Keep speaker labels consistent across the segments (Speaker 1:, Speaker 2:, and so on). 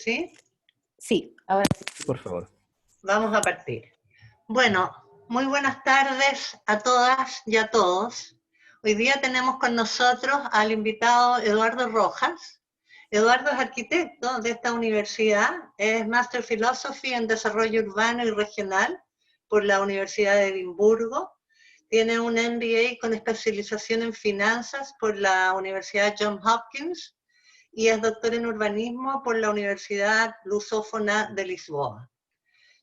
Speaker 1: ¿Sí?
Speaker 2: Sí, ahora sí.
Speaker 3: Por favor.
Speaker 1: Vamos a partir. Bueno, muy buenas tardes a todas y a todos. Hoy día tenemos con nosotros al invitado Eduardo Rojas. Eduardo es arquitecto de esta universidad, es Master Philosophy en Desarrollo Urbano y Regional por la Universidad de Edimburgo. Tiene un MBA con especialización en finanzas por la Universidad Johns Hopkins y es doctor en urbanismo por la Universidad Lusófona de Lisboa.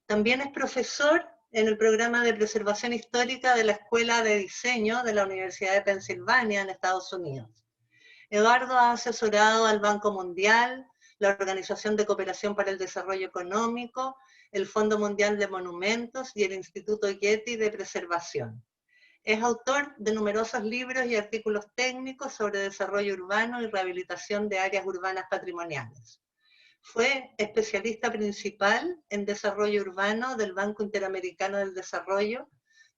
Speaker 1: También es profesor en el programa de preservación histórica de la Escuela de Diseño de la Universidad de Pensilvania en Estados Unidos. Eduardo ha asesorado al Banco Mundial, la Organización de Cooperación para el Desarrollo Económico, el Fondo Mundial de Monumentos y el Instituto Getty de Preservación. Es autor de numerosos libros y artículos técnicos sobre desarrollo urbano y rehabilitación de áreas urbanas patrimoniales. Fue especialista principal en desarrollo urbano del Banco Interamericano del Desarrollo,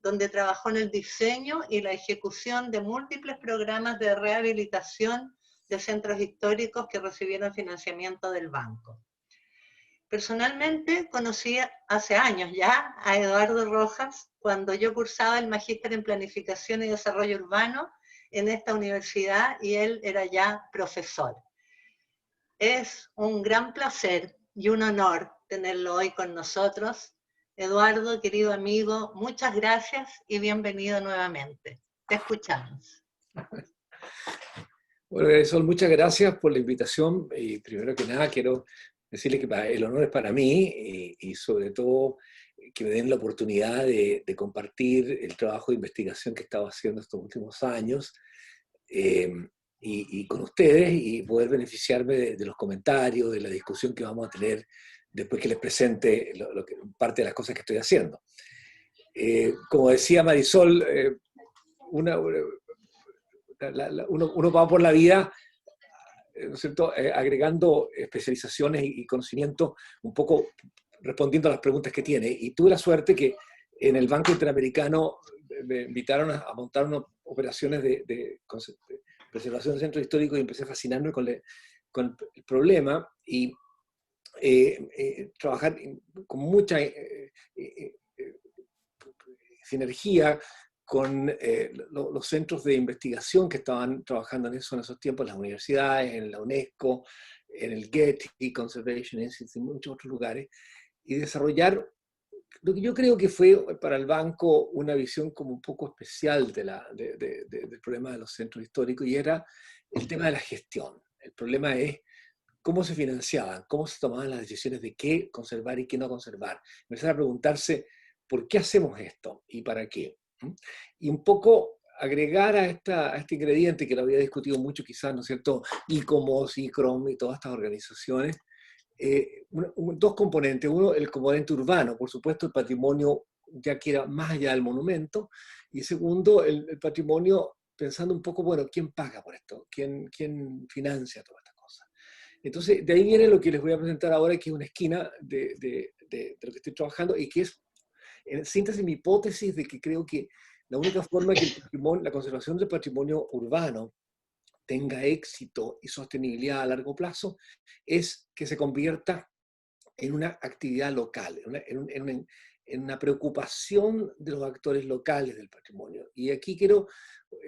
Speaker 1: donde trabajó en el diseño y la ejecución de múltiples programas de rehabilitación de centros históricos que recibieron financiamiento del banco. Personalmente conocí hace años ya a Eduardo Rojas cuando yo cursaba el Magíster en Planificación y Desarrollo Urbano en esta universidad y él era ya profesor. Es un gran placer y un honor tenerlo hoy con nosotros. Eduardo, querido amigo, muchas gracias y bienvenido nuevamente. Te escuchamos.
Speaker 3: Bueno, Marisol, muchas gracias por la invitación y primero que nada quiero decirle que el honor es para mí y sobre todo que me den la oportunidad de compartir el trabajo de investigación que he estado haciendo estos últimos años y con ustedes y poder beneficiarme de los comentarios, de la discusión que vamos a tener después que les presente parte de las cosas que estoy haciendo. Como decía Marisol, uno va por la vida, ¿no es cierto?, agregando especializaciones y conocimientos, un poco respondiendo a las preguntas que tiene. Y tuve la suerte que en el Banco Interamericano me invitaron a montar unas operaciones de preservación de centros históricos y empecé a fascinarme con el problema y trabajar con mucha sinergia con los centros de investigación que estaban trabajando en eso en esos tiempos, las universidades, en la UNESCO, en el Getty Conservation Institute, en muchos otros lugares, y desarrollar lo que yo creo que fue para el banco una visión como un poco especial del problema de los centros históricos, y era el tema de la gestión. El problema es cómo se financiaban, cómo se tomaban las decisiones de qué conservar y qué no conservar. Empezar a preguntarse, ¿por qué hacemos esto? ¿Y para qué? Y un poco agregar a este ingrediente que lo había discutido mucho quizás, ¿no es cierto?, ICOMOS, ICROM y todas estas organizaciones, dos componentes. Uno, el componente urbano, por supuesto el patrimonio ya que era más allá del monumento, y segundo, el patrimonio pensando un poco, bueno, ¿quién paga por esto? ¿Quién financia todas estas cosas? Entonces, de ahí viene lo que les voy a presentar ahora, que es una esquina de lo que estoy trabajando y que es, en síntesis, mi hipótesis de que creo que la única forma que la conservación del patrimonio urbano tenga éxito y sostenibilidad a largo plazo es que se convierta en una actividad local, en una preocupación de los actores locales del patrimonio. Y aquí quiero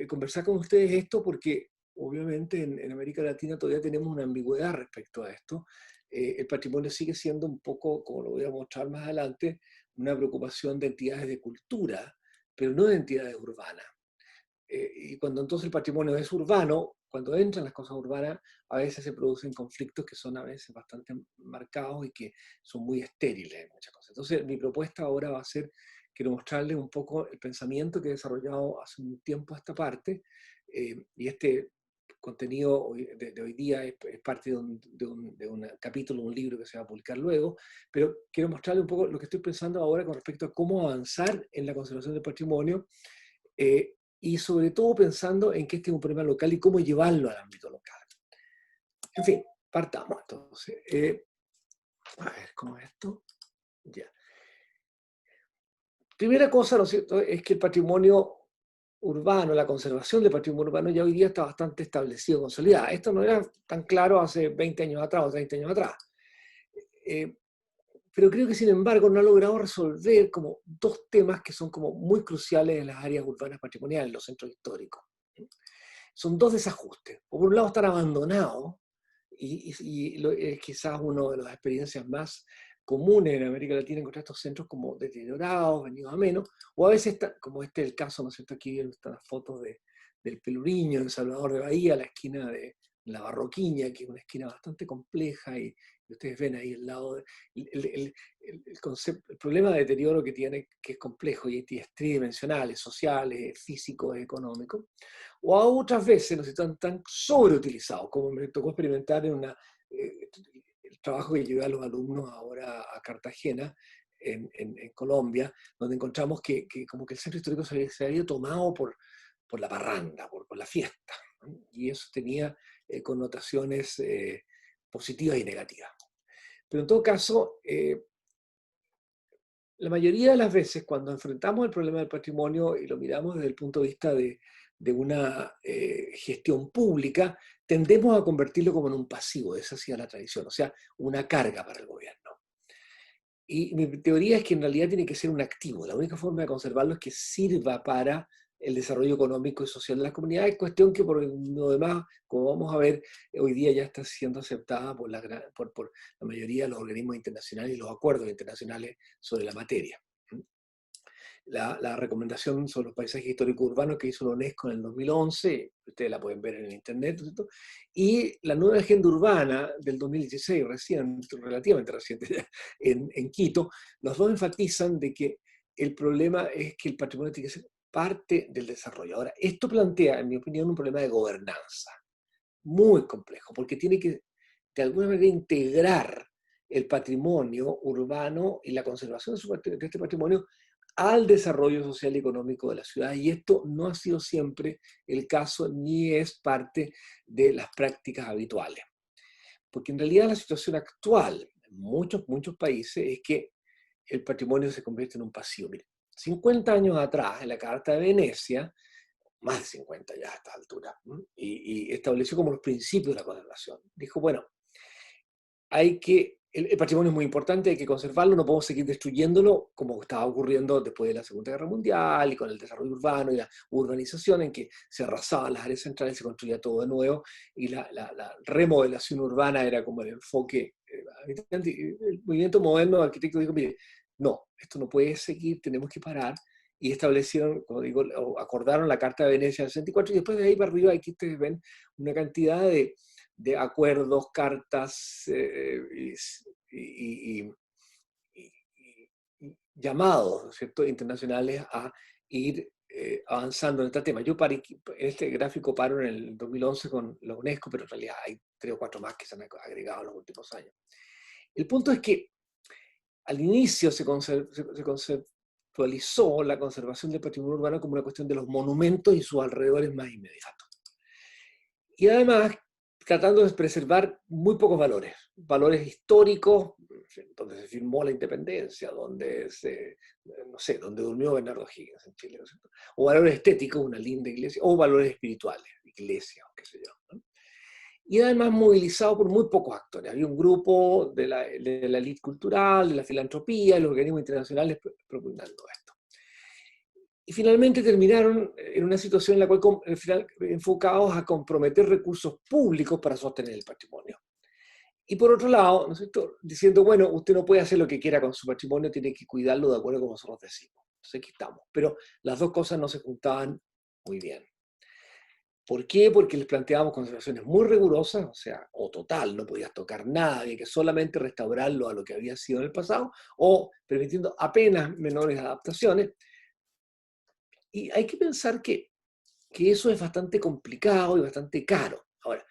Speaker 3: conversar con ustedes esto porque obviamente en América Latina todavía tenemos una ambigüedad respecto a esto. El patrimonio sigue siendo un poco, como lo voy a mostrar más adelante, una preocupación de entidades de cultura, pero no de entidades urbanas. Y cuando entonces el patrimonio es urbano, cuando entran las cosas urbanas, a veces se producen conflictos que son a veces bastante marcados y que son muy estériles en muchas cosas. Entonces mi propuesta ahora va a ser, quiero mostrarles un poco el pensamiento que he desarrollado hace un tiempo a esta parte, y este contenido de hoy día es parte de un capítulo, un libro que se va a publicar luego, pero quiero mostrarles un poco lo que estoy pensando ahora con respecto a cómo avanzar en la conservación del patrimonio, y sobre todo pensando en que este es un problema local y cómo llevarlo al ámbito local. En fin, partamos entonces. A ver, ¿cómo es esto? Ya. Primera cosa, ¿no es cierto?, es que el patrimonio urbano, la conservación del patrimonio urbano ya hoy día está bastante establecido, consolidado. Esto no era tan claro hace 20 años atrás o 30 años atrás. pero creo que sin embargo no ha logrado resolver como dos temas que son como muy cruciales en las áreas urbanas patrimoniales, los centros históricos. Son dos desajustes. Por un lado están abandonados, es quizás una de las experiencias más comunes en América Latina encontrar estos centros como deteriorados, venidos a menos, o a veces, como este es el caso, ¿no es cierto? Aquí están las fotos del Peluriño, en Salvador de Bahía, la esquina de la Barroquiña, que es una esquina bastante compleja, y ustedes ven ahí el lado, el problema de deterioro que tiene, que es complejo, y es tridimensional, es social, es físico, es económico, o a otras veces no están tan sobreutilizados, como me tocó experimentar en el trabajo que llevé a los alumnos ahora a Cartagena, en Colombia, donde encontramos que como que el centro histórico se había tomado por la parranda, por la fiesta, ¿no? Y eso tenía connotaciones positivas y negativas. Pero en todo caso, la mayoría de las veces cuando enfrentamos el problema del patrimonio y lo miramos desde el punto de vista de una gestión pública, tendemos a convertirlo como en un pasivo, esa ha sido la tradición, o sea, una carga para el gobierno. Y mi teoría es que en realidad tiene que ser un activo. La única forma de conservarlo es que sirva para el desarrollo económico y social de las comunidades, cuestión que por lo demás, como vamos a ver, hoy día ya está siendo aceptada por la mayoría de los organismos internacionales y los acuerdos internacionales sobre la materia. La recomendación sobre los paisajes históricos urbanos que hizo la UNESCO en el 2011, ustedes la pueden ver en el internet, ¿cierto? Y la nueva agenda urbana del 2016, relativamente reciente, en Quito, los dos enfatizan de que el problema es que el patrimonio tiene que ser parte del desarrollo. Ahora, esto plantea, en mi opinión, un problema de gobernanza muy complejo, porque tiene que, de alguna manera, integrar el patrimonio urbano y la conservación de este patrimonio al desarrollo social y económico de la ciudad. Y esto no ha sido siempre el caso, ni es parte de las prácticas habituales. Porque en realidad la situación actual en muchos países es que el patrimonio se convierte en un pasivo. Miren, 50 años atrás, en la Carta de Venecia, más de 50 ya a esta altura, y estableció como los principios de la conservación. Dijo, bueno, el patrimonio es muy importante, hay que conservarlo, no podemos seguir destruyéndolo como estaba ocurriendo después de la Segunda Guerra Mundial y con el desarrollo urbano y la urbanización en que se arrasaban las áreas centrales y se construía todo de nuevo, y la remodelación urbana era como el enfoque. El movimiento moderno de arquitectos dijo, mire, no, esto no puede seguir, tenemos que parar, y establecieron, como digo, acordaron la Carta de Venecia del 64, y después de ahí para arriba aquí ustedes ven una cantidad de acuerdos, cartas y llamados, ¿no es cierto?, internacionales a ir avanzando en este tema. Yo en este gráfico paro en el 2011 con la UNESCO, pero en realidad hay 3 o 4 más que se han agregado en los últimos años. El punto es que al inicio se conceptualizó la conservación del patrimonio urbano como una cuestión de los monumentos y sus alrededores más inmediatos. Y además, tratando de preservar muy pocos valores históricos, donde se firmó la independencia, donde donde durmió Bernardo Higgins en Chile, ¿no es cierto? O valores estéticos, una linda iglesia, o valores espirituales, iglesias, o qué sé yo, ¿no? Y además movilizado por muy pocos actores. Había un grupo de la élite cultural, de la filantropía, de los organismos internacionales propugnando esto. Y finalmente terminaron en una situación en la cual enfocados a comprometer recursos públicos para sostener el patrimonio. Y por otro lado, ¿no es cierto?, diciendo, bueno, usted no puede hacer lo que quiera con su patrimonio, tiene que cuidarlo de acuerdo con lo que nosotros decimos. Entonces aquí estamos. Pero las dos cosas no se juntaban muy bien. ¿Por qué? Porque les planteábamos conservaciones muy rigurosas, o sea, o total, no podías tocar nada, había que solamente restaurarlo a lo que había sido en el pasado, o permitiendo apenas menores adaptaciones. Y hay que pensar que eso es bastante complicado y bastante caro. Ahora,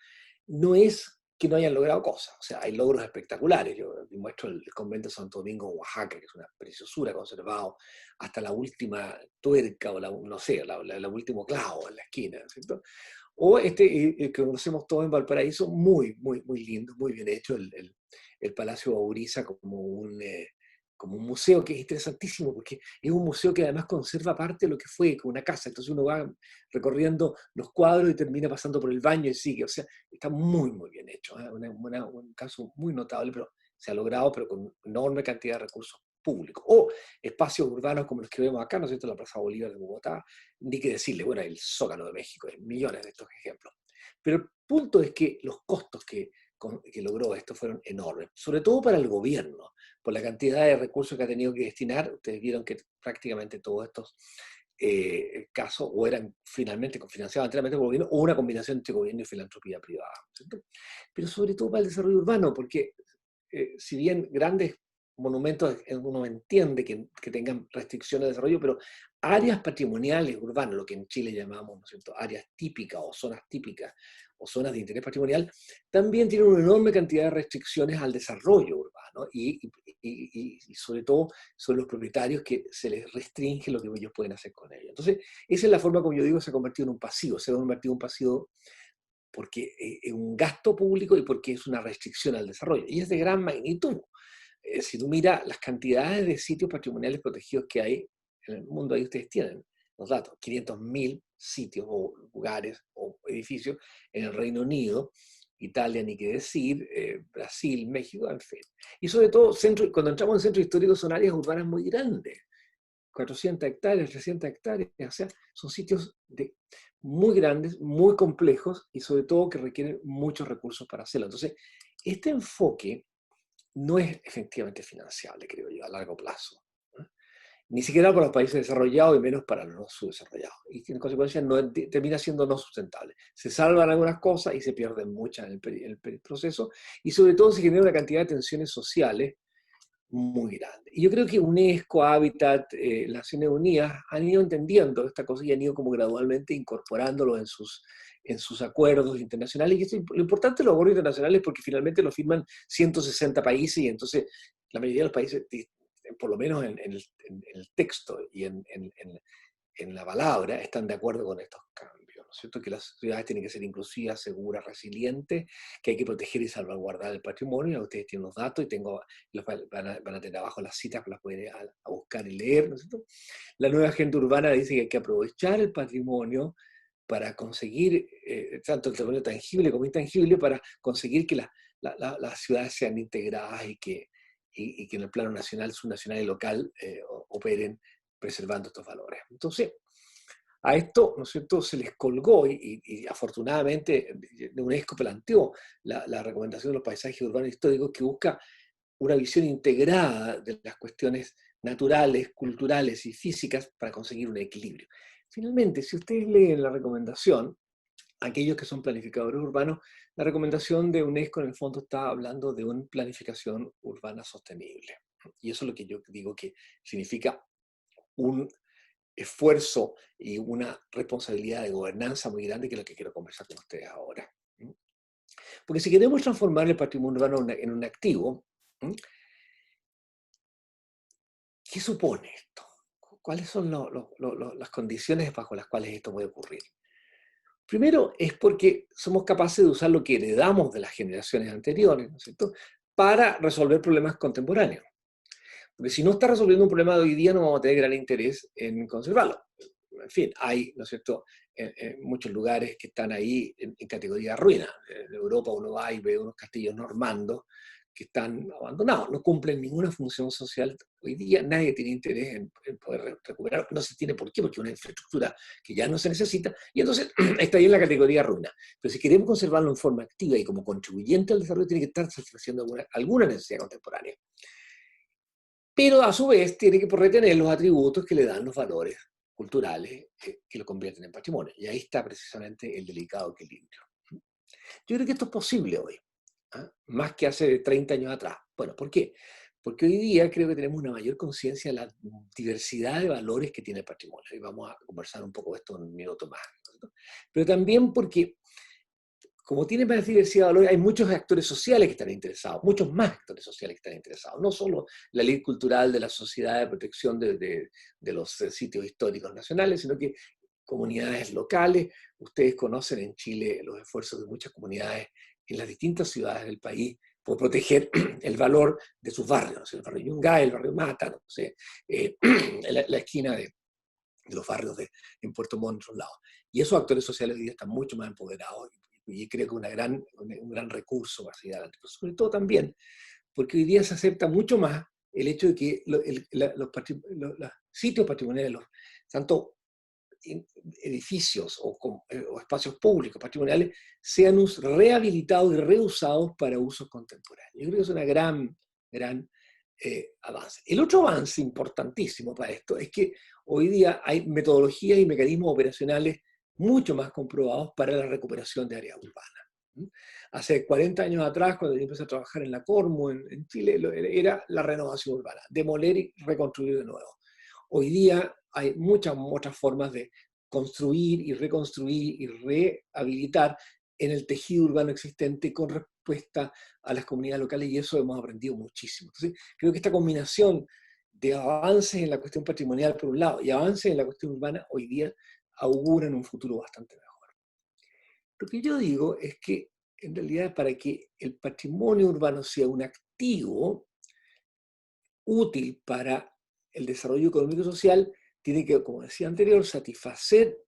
Speaker 3: no es que no hayan logrado cosas, o sea, hay logros espectaculares. Yo muestro el convento de Santo Domingo en Oaxaca, que es una preciosura, conservado hasta la última tuerca, o no sé, la último clavo en la esquina, ¿cierto? O que conocemos todos en Valparaíso, muy, muy, muy lindo, muy bien hecho, el Palacio Bauriza como un museo que es interesantísimo, porque es un museo que además conserva parte de lo que fue, como una casa. Entonces uno va recorriendo los cuadros y termina pasando por el baño y sigue. O sea, está muy, muy bien hecho. Un caso muy notable, pero se ha logrado, pero con enorme cantidad de recursos públicos. O espacios urbanos como los que vemos acá, ¿no es cierto?, la Plaza Bolívar de Bogotá, ni que decirle, bueno, el Zócalo de México, hay millones de estos ejemplos. Pero el punto es que los costos que logró esto fueron enormes, sobre todo para el gobierno, por la cantidad de recursos que ha tenido que destinar. Ustedes vieron que prácticamente todos estos casos o eran finalmente financiados enteramente por el gobierno o una combinación entre gobierno y filantropía privada, ¿cierto? Pero sobre todo para el desarrollo urbano, porque si bien grandes monumentos uno entiende que tengan restricciones de desarrollo, pero áreas patrimoniales urbanas, lo que en Chile llamamos, ¿no es cierto?, áreas típicas o zonas típicas o zonas de interés patrimonial, también tienen una enorme cantidad de restricciones al desarrollo urbano y sobre todo son los propietarios que se les restringe lo que ellos pueden hacer con ellos. Entonces, esa es la forma, como yo digo, se ha convertido en un pasivo. Se ha convertido en un pasivo porque es un gasto público y porque es una restricción al desarrollo. Y es de gran magnitud. Si tú miras las cantidades de sitios patrimoniales protegidos que hay en el mundo, ahí ustedes tienen los datos, 500.000 sitios o lugares o edificios en el Reino Unido, Italia ni qué decir, Brasil, México, en fin. Y sobre todo, cuando entramos en centros históricos son áreas urbanas muy grandes, 400 hectáreas, 300 hectáreas, o sea, son sitios muy grandes, muy complejos y sobre todo que requieren muchos recursos para hacerlo. Entonces, este enfoque no es efectivamente financiable, creo yo, a largo plazo. Ni siquiera para los países desarrollados y menos para los no subdesarrollados. Y en consecuencia termina siendo no sustentable. Se salvan algunas cosas y se pierden muchas en el proceso, y sobre todo se genera una cantidad de tensiones sociales muy grande. Y yo creo que UNESCO, Habitat, las Naciones Unidas han ido entendiendo esta cosa y han ido como gradualmente incorporándolo en sus acuerdos internacionales. Y esto, lo importante de los acuerdos internacionales es porque finalmente lo firman 160 países y entonces la mayoría de los países, por lo menos en el texto y en la palabra, están de acuerdo con estos cambios, ¿no es cierto? Que las ciudades tienen que ser inclusivas, seguras, resilientes, que hay que proteger y salvaguardar el patrimonio. Ustedes tienen los datos y van a tener abajo las citas que las pueden ir a buscar y leer, ¿no es cierto? La nueva agenda urbana dice que hay que aprovechar el patrimonio para conseguir, tanto el patrimonio tangible como intangible, para conseguir que las ciudades sean integradas y que en el plano nacional, subnacional y local operen preservando estos valores. Entonces, a esto, ¿no es cierto?, se les colgó y afortunadamente UNESCO planteó la recomendación de los paisajes urbanos históricos, que busca una visión integrada de las cuestiones naturales, culturales y físicas para conseguir un equilibrio. Finalmente, si ustedes leen la recomendación, aquellos que son planificadores urbanos, la recomendación de UNESCO en el fondo está hablando de una planificación urbana sostenible. Y eso es lo que yo digo que significa un esfuerzo y una responsabilidad de gobernanza muy grande, que es lo que quiero conversar con ustedes ahora. Porque si queremos transformar el patrimonio urbano en un activo, ¿qué supone esto? ¿Cuáles son las condiciones bajo las cuales esto puede ocurrir? Primero es porque somos capaces de usar lo que heredamos de las generaciones anteriores, ¿no es cierto?, para resolver problemas contemporáneos. Porque si no está resolviendo un problema de hoy día, no vamos a tener gran interés en conservarlo. En fin, hay, ¿no es cierto?, muchos lugares que están ahí en categoría de ruina. En Europa uno va y ve unos castillos normandos que están abandonados, no cumplen ninguna función social. Hoy día nadie tiene interés en poder recuperar, no se tiene por qué, porque es una infraestructura que ya no se necesita, y entonces está ahí en la categoría ruina. Pero si queremos conservarlo en forma activa y como contribuyente al desarrollo, tiene que estar satisfaciendo alguna necesidad contemporánea. Pero a su vez tiene que retener los atributos que le dan los valores culturales que lo convierten en patrimonio. Y ahí está precisamente el delicado equilibrio. Yo creo que esto es posible hoy, más que hace 30 años atrás. Bueno, ¿por qué? Porque hoy día creo que tenemos una mayor conciencia de la diversidad de valores que tiene el patrimonio. Y vamos a conversar un poco de esto en un minuto más, ¿no? Pero también porque, como tiene más diversidad de valores, hay muchos actores sociales que están interesados, muchos más actores sociales que están interesados. No solo la ley cultural de la Sociedad de Protección de los Sitios Históricos Nacionales, sino que comunidades locales. Ustedes conocen en Chile los esfuerzos de muchas comunidades en las distintas ciudades del país por proteger el valor de sus barrios, el barrio Yungay, el barrio Mata, no sé, la esquina de los barrios en Puerto Montt, en otros lados. Y esos actores sociales hoy día están mucho más empoderados y creo que un gran recurso para seguir adelante. Pero sobre todo también porque hoy día se acepta mucho más el hecho de que los sitios patrimoniales, tanto edificios o espacios públicos patrimoniales, sean rehabilitados y reusados para usos contemporáneos. Yo creo que es una gran avance. El otro avance importantísimo para esto es que hoy día hay metodologías y mecanismos operacionales mucho más comprobados para la recuperación de áreas urbanas. Hace 40 años atrás, cuando yo empecé a trabajar en la Cormo, en Chile, era la renovación urbana, demoler y reconstruir de nuevo. Hoy día hay muchas otras formas de construir y reconstruir y rehabilitar en el tejido urbano existente con respuesta a las comunidades locales, y eso hemos aprendido muchísimo. Entonces, creo que esta combinación de avances en la cuestión patrimonial por un lado y avances en la cuestión urbana hoy día auguran un futuro bastante mejor. Lo que yo digo es que en realidad para que el patrimonio urbano sea un activo útil para el desarrollo económico y social, tiene que, como decía anterior, satisfacer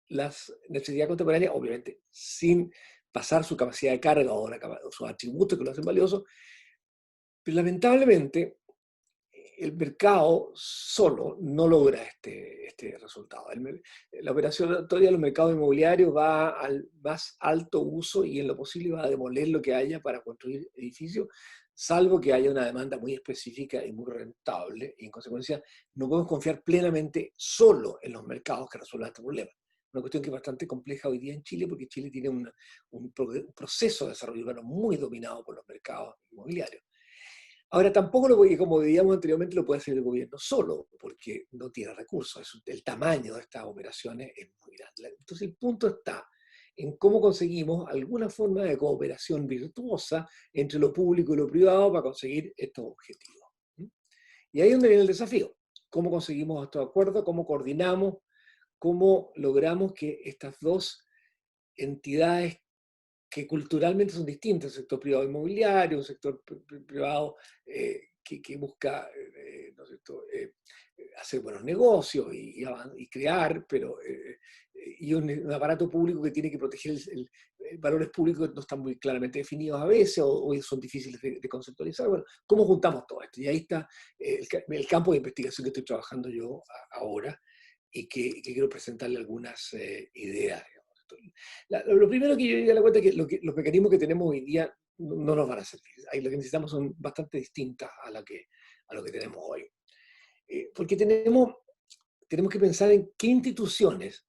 Speaker 3: las necesidades contemporáneas, obviamente sin pasar su capacidad de carga o sus atributos que lo hacen valiosos, pero lamentablemente el mercado solo no logra este resultado. La operación todavía de los mercados inmobiliarios va al más alto uso y en lo posible va a demoler lo que haya para construir edificios, salvo que haya una demanda muy específica y muy rentable, y en consecuencia no podemos confiar plenamente solo en los mercados que resuelvan este problema. Una cuestión que es bastante compleja hoy día en Chile, porque Chile tiene un proceso de desarrollo urbano muy dominado por los mercados inmobiliarios. Ahora, tampoco como veíamos anteriormente, lo puede hacer el gobierno solo, porque no tiene recursos. El tamaño de estas operaciones es muy grande. Entonces, el punto está en cómo conseguimos alguna forma de cooperación virtuosa entre lo público y lo privado para conseguir estos objetivos. Y ahí es donde viene el desafío. ¿Cómo conseguimos estos acuerdos? ¿Cómo coordinamos? ¿Cómo logramos que estas dos entidades que culturalmente son distintas, el sector privado inmobiliario, un sector privado que busca ¿no es cierto? Hacer buenos negocios y crear, pero y un aparato público que tiene que proteger valores públicos que no están muy claramente definidos a veces o son difíciles de conceptualizar. Bueno, ¿cómo juntamos todo esto? Y ahí está el campo de investigación que estoy trabajando yo ahora y que quiero presentarle algunas ideas. Lo primero que yo diría a la cuenta es que los mecanismos que tenemos hoy día no nos van a servir. Lo que necesitamos son bastante distintas a lo que tenemos hoy. Porque tenemos que pensar en qué instituciones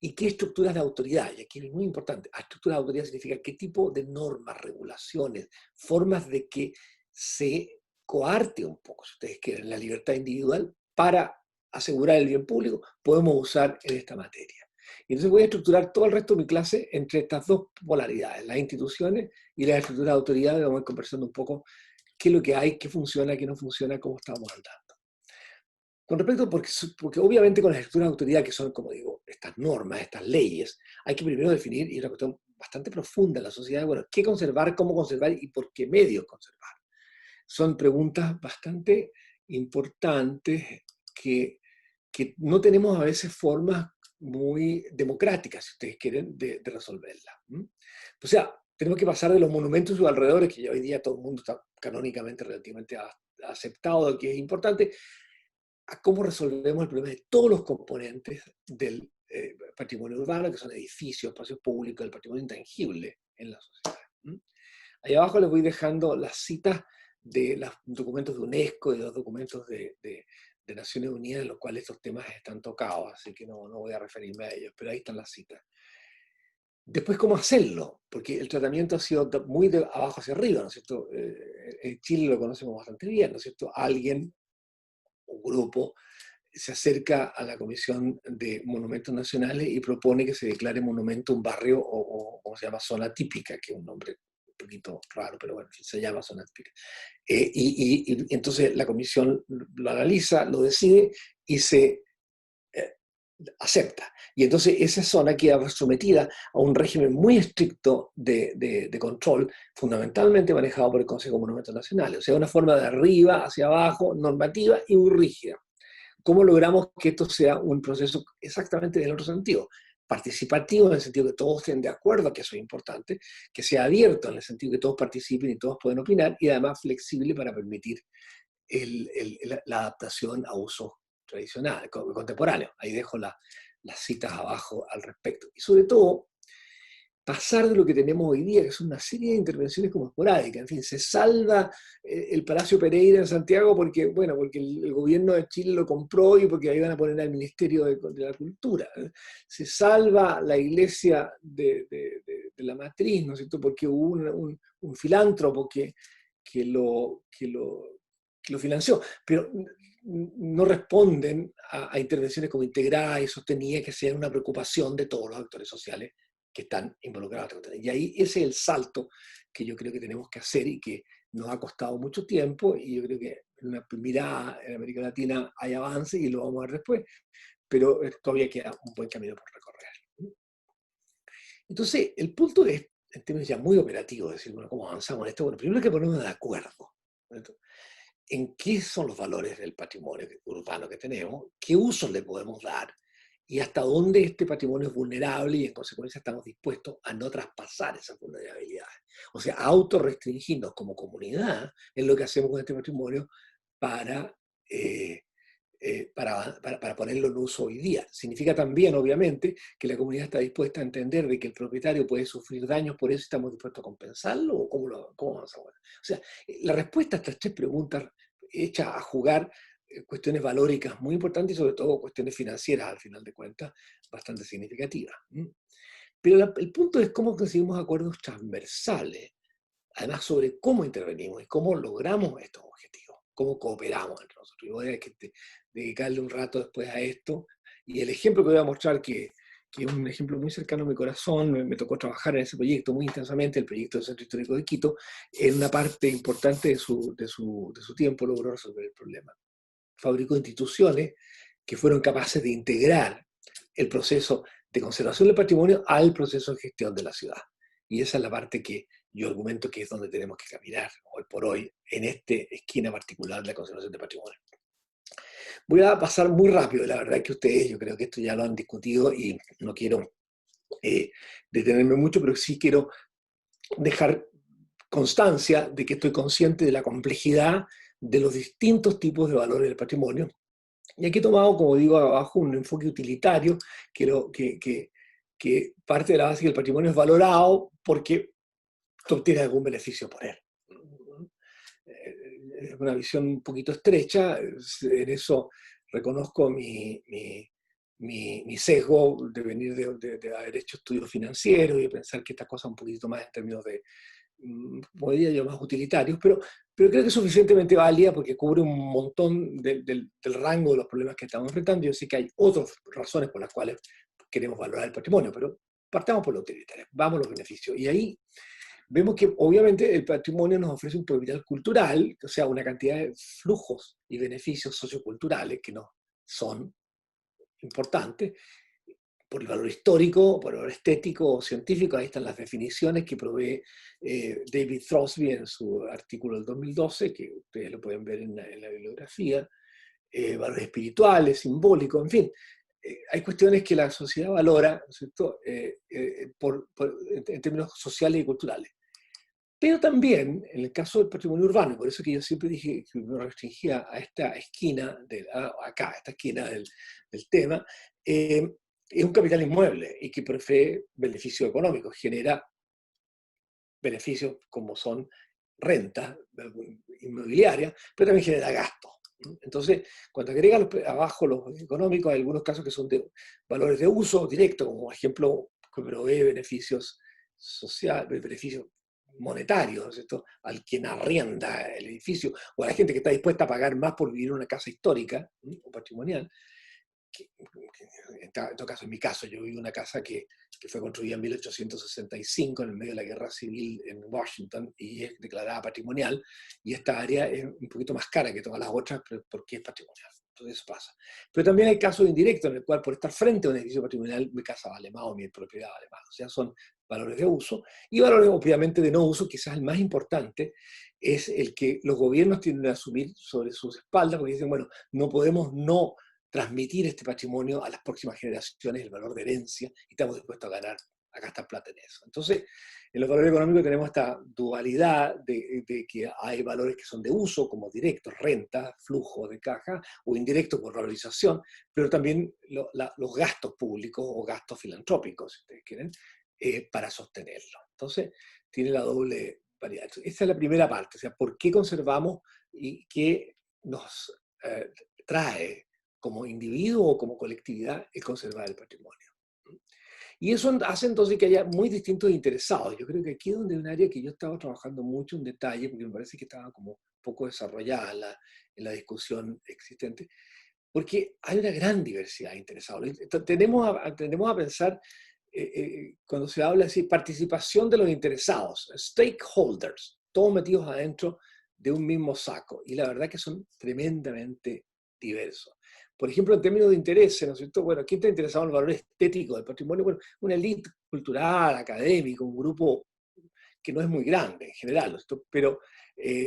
Speaker 3: y qué estructuras de autoridad, y aquí es muy importante, estructuras de autoridad significa qué tipo de normas, regulaciones, formas de que se coarte un poco, si ustedes quieren, la libertad individual para asegurar el bien público, podemos usar en esta materia. Y entonces voy a estructurar todo el resto de mi clase entre estas dos polaridades, las instituciones y las estructuras de autoridad, y vamos a ir conversando un poco qué es lo que hay, qué funciona, qué no funciona, cómo estamos andando. Con respecto, porque obviamente con las estructuras de autoridad, que son, como digo, estas normas, estas leyes, hay que primero definir, y es una cuestión bastante profunda en la sociedad, bueno, qué conservar, cómo conservar y por qué medios conservar. Son preguntas bastante importantes que no tenemos a veces formas muy democráticas, si ustedes quieren, de resolverla. O sea, tenemos que pasar de los monumentos y sus alrededores, que ya hoy día todo el mundo está canónicamente relativamente aceptado, que es importante, a cómo resolvemos el problema de todos los componentes del patrimonio urbano, que son edificios, espacios públicos, el patrimonio intangible en la sociedad. Ahí abajo les voy dejando las citas de los documentos de UNESCO y de los documentos de Naciones Unidas en los cuales estos temas están tocados, así que no voy a referirme a ellos, pero ahí están las citas. Después, ¿cómo hacerlo? Porque el tratamiento ha sido muy de abajo hacia arriba, ¿no es cierto? En Chile lo conocemos bastante bien, ¿no es cierto? Alguien, un grupo, se acerca a la Comisión de Monumentos Nacionales y propone que se declare monumento un barrio o como se llama, zona típica, que es un nombre un poquito raro, pero bueno, se llama zona típica. Y entonces la comisión lo analiza, lo decide y se acepta. Y entonces esa zona queda sometida a un régimen muy estricto de control, fundamentalmente manejado por el Consejo de Monumentos Nacionales. O sea, una forma de arriba hacia abajo, normativa y muy rígida. ¿Cómo logramos que esto sea un proceso exactamente en el otro sentido? participativo en el sentido que todos estén de acuerdo, que eso es importante, que sea abierto en el sentido que todos participen y todos pueden opinar, y además flexible para permitir la adaptación a usos tradicionales, contemporáneos. Ahí dejo las citas abajo al respecto. Y sobre todo, pasar de lo que tenemos hoy día, que son una serie de intervenciones como esporádicas. En fin, se salva el Palacio Pereira en Santiago porque, bueno, porque el gobierno de Chile lo compró y porque ahí van a poner al Ministerio de la Cultura. Se salva la iglesia de la matriz, ¿no es cierto?, porque hubo un filántropo que lo financió. Pero no responden a intervenciones como integradas y sostenidas que sean una preocupación de todos los actores sociales que están involucrados. Y ahí ese es el salto que yo creo que tenemos que hacer y que nos ha costado mucho tiempo, y yo creo que en una mirada en América Latina hay avance y lo vamos a ver después, pero todavía queda un buen camino por recorrer. Entonces, el punto es, en términos ya muy operativos, decir, bueno, ¿cómo avanzamos en esto? Bueno, primero hay que ponernos de acuerdo, ¿no?, en qué son los valores del patrimonio urbano que tenemos, qué usos le podemos dar, y hasta dónde este patrimonio es vulnerable y en consecuencia estamos dispuestos a no traspasar esas vulnerabilidades. O sea, autorrestringirnos como comunidad es lo que hacemos con este patrimonio para ponerlo en uso hoy día. Significa también, obviamente, que la comunidad está dispuesta a entender de que el propietario puede sufrir daños, por eso estamos dispuestos a compensarlo, o cómo vamos a ver. O sea, la respuesta a estas tres preguntas echa a jugar cuestiones valóricas muy importantes y sobre todo cuestiones financieras, al final de cuentas, bastante significativas. Pero el punto es cómo conseguimos acuerdos transversales, además sobre cómo intervenimos y cómo logramos estos objetivos, cómo cooperamos entre nosotros. Y voy a dedicarle un rato después a esto. Y el ejemplo que voy a mostrar, que es un ejemplo muy cercano a mi corazón, me tocó trabajar en ese proyecto muy intensamente, el proyecto del Centro Histórico de Quito, en una parte importante de su tiempo logró resolver el problema. Fabricó instituciones que fueron capaces de integrar el proceso de conservación del patrimonio al proceso de gestión de la ciudad. Y esa es la parte que yo argumento que es donde tenemos que caminar hoy por hoy, en esta esquina particular de la conservación del patrimonio. Voy a pasar muy rápido, la verdad es que ustedes, yo creo que esto ya lo han discutido y no quiero detenerme mucho, pero sí quiero dejar constancia de que estoy consciente de la complejidad de los distintos tipos de valores del patrimonio. Y aquí he tomado, como digo abajo, un enfoque utilitario que parte de la base que el patrimonio es valorado porque tú obtienes algún beneficio por él. Es una visión un poquito estrecha, en eso reconozco mi sesgo de venir de haber hecho estudios financieros y de pensar que estas cosas un poquito más en términos de, como diría yo, más utilitarios, pero creo que es suficientemente válida porque cubre un montón del rango de los problemas que estamos enfrentando. Yo sé que hay otras razones por las cuales queremos valorar el patrimonio, pero partamos por lo utilitario, vamos a los beneficios. Y ahí vemos que obviamente el patrimonio nos ofrece un potencial cultural, o sea, una cantidad de flujos y beneficios socioculturales que no son importantes, por el valor histórico, por el valor estético o científico. Ahí están las definiciones que provee David Throsby en su artículo del 2012, que ustedes lo pueden ver en la bibliografía, valores espirituales, simbólicos, en fin. Hay cuestiones que la sociedad valora, ¿no es cierto?, en términos sociales y culturales. Pero también, en el caso del patrimonio urbano, por eso que yo siempre dije que me restringía a esta esquina, acá, a esta esquina del tema, es un capital inmueble y que provee beneficios económicos, genera beneficios como son rentas inmobiliarias, pero también genera gastos. Entonces, cuando agregan abajo los económicos, hay algunos casos que son de valores de uso directo, como por ejemplo, que provee beneficios sociales, beneficios monetarios, ¿no es cierto?, al quien arrienda el edificio, o a la gente que está dispuesta a pagar más por vivir en una casa histórica o patrimonial. En todo caso, en mi caso, yo vivo en una casa que fue construida en 1865 en el medio de la guerra civil en Washington y es declarada patrimonial, y esta área es un poquito más cara que todas las otras porque es patrimonial. Entonces eso pasa. Pero también hay casos indirectos en el cual por estar frente a un edificio patrimonial mi casa vale más o mi propiedad vale más. O sea, son valores de uso y valores obviamente de no uso. Quizás el más importante es el que los gobiernos tienden a asumir sobre sus espaldas porque dicen, bueno, no podemos no transmitir este patrimonio a las próximas generaciones, el valor de herencia, y estamos dispuestos a gastar plata en eso. Entonces, en los valores económicos tenemos esta dualidad de que hay valores que son de uso, como directos, renta, flujo de caja, o indirectos por valorización, pero también los gastos públicos o gastos filantrópicos, si ustedes quieren, para sostenerlo. Entonces, tiene la doble variedad. Esa es la primera parte, o sea, ¿por qué conservamos y qué nos trae como individuo o como colectividad el conservar el patrimonio? Y eso hace entonces que haya muy distintos interesados. Yo creo que aquí es donde hay un área que yo estaba trabajando mucho en detalle, porque me parece que estaba como poco desarrollada en la discusión existente, porque hay una gran diversidad de interesados. Tendemos a pensar, cuando se habla así, participación de los interesados, stakeholders, todos metidos adentro de un mismo saco. Y la verdad que son tremendamente diversos. Por ejemplo, en términos de intereses, ¿no es cierto? Bueno, ¿quién está interesado en el valor estético del patrimonio? Bueno, una élite cultural, académica, un grupo que no es muy grande en general, ¿no es cierto? Pero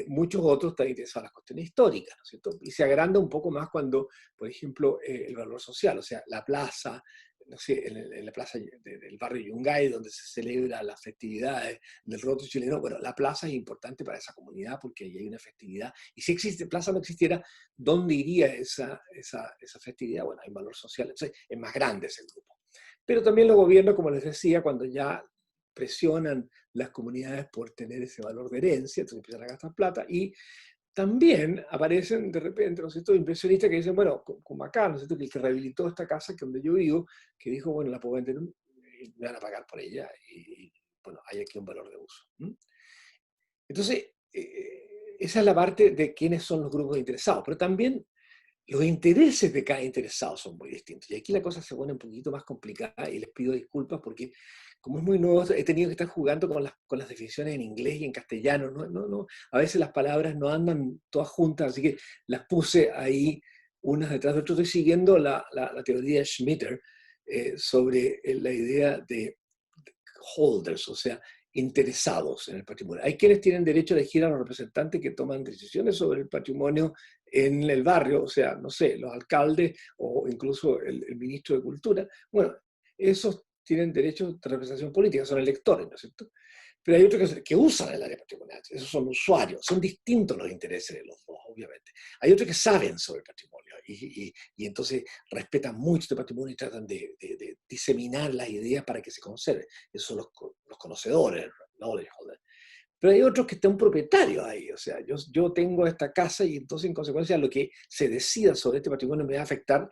Speaker 3: muchos otros están interesados en las cuestiones históricas, ¿no es cierto? Y se agranda un poco más cuando, por ejemplo, el valor social, o sea, la plaza, no sé, en la plaza del barrio Yungay, donde se celebran las festividades del roto chileno, bueno, la plaza es importante para esa comunidad porque ahí hay una festividad. Y si existe, plaza no existiera, ¿dónde iría esa festividad? Bueno, hay valor social, entonces es más grande ese grupo. Pero también los gobiernos, como les decía, cuando ya presionan las comunidades por tener ese valor de herencia, entonces empiezan a gastar plata, y también aparecen de repente, ¿no es cierto?, inversionistas que dicen, bueno, como acá, ¿no es cierto?, que el que rehabilitó esta casa, que es donde yo vivo, que dijo, bueno, la puedo vender, y me van a pagar por ella, y bueno, hay aquí un valor de uso. Entonces, esa es la parte de quiénes son los grupos interesados, pero también los intereses de cada interesado son muy distintos. Y aquí la cosa se pone un poquito más complicada y les pido disculpas porque, como es muy nuevo, he tenido que estar jugando con las definiciones en inglés y en castellano. A veces las palabras no andan todas juntas, así que las puse ahí unas detrás de otras. Estoy siguiendo la teoría de Schmitter sobre la idea de holders, o sea, interesados en el patrimonio. Hay quienes tienen derecho a elegir a los representantes que toman decisiones sobre el patrimonio en el barrio, o sea, no sé, los alcaldes o incluso el ministro de Cultura. Bueno, esos tienen derecho de representación política, son electores, ¿no es cierto? Pero hay otros que usan el área patrimonial, esos son usuarios, son distintos los intereses de los dos, obviamente. Hay otros que saben sobre el patrimonio y entonces respetan mucho este patrimonio y tratan de diseminar las ideas para que se conserve. Esos son los conocedores, knowledge holders. Pero hay otros que están propietarios ahí, o sea, yo tengo esta casa y entonces en consecuencia lo que se decida sobre este patrimonio me va a afectar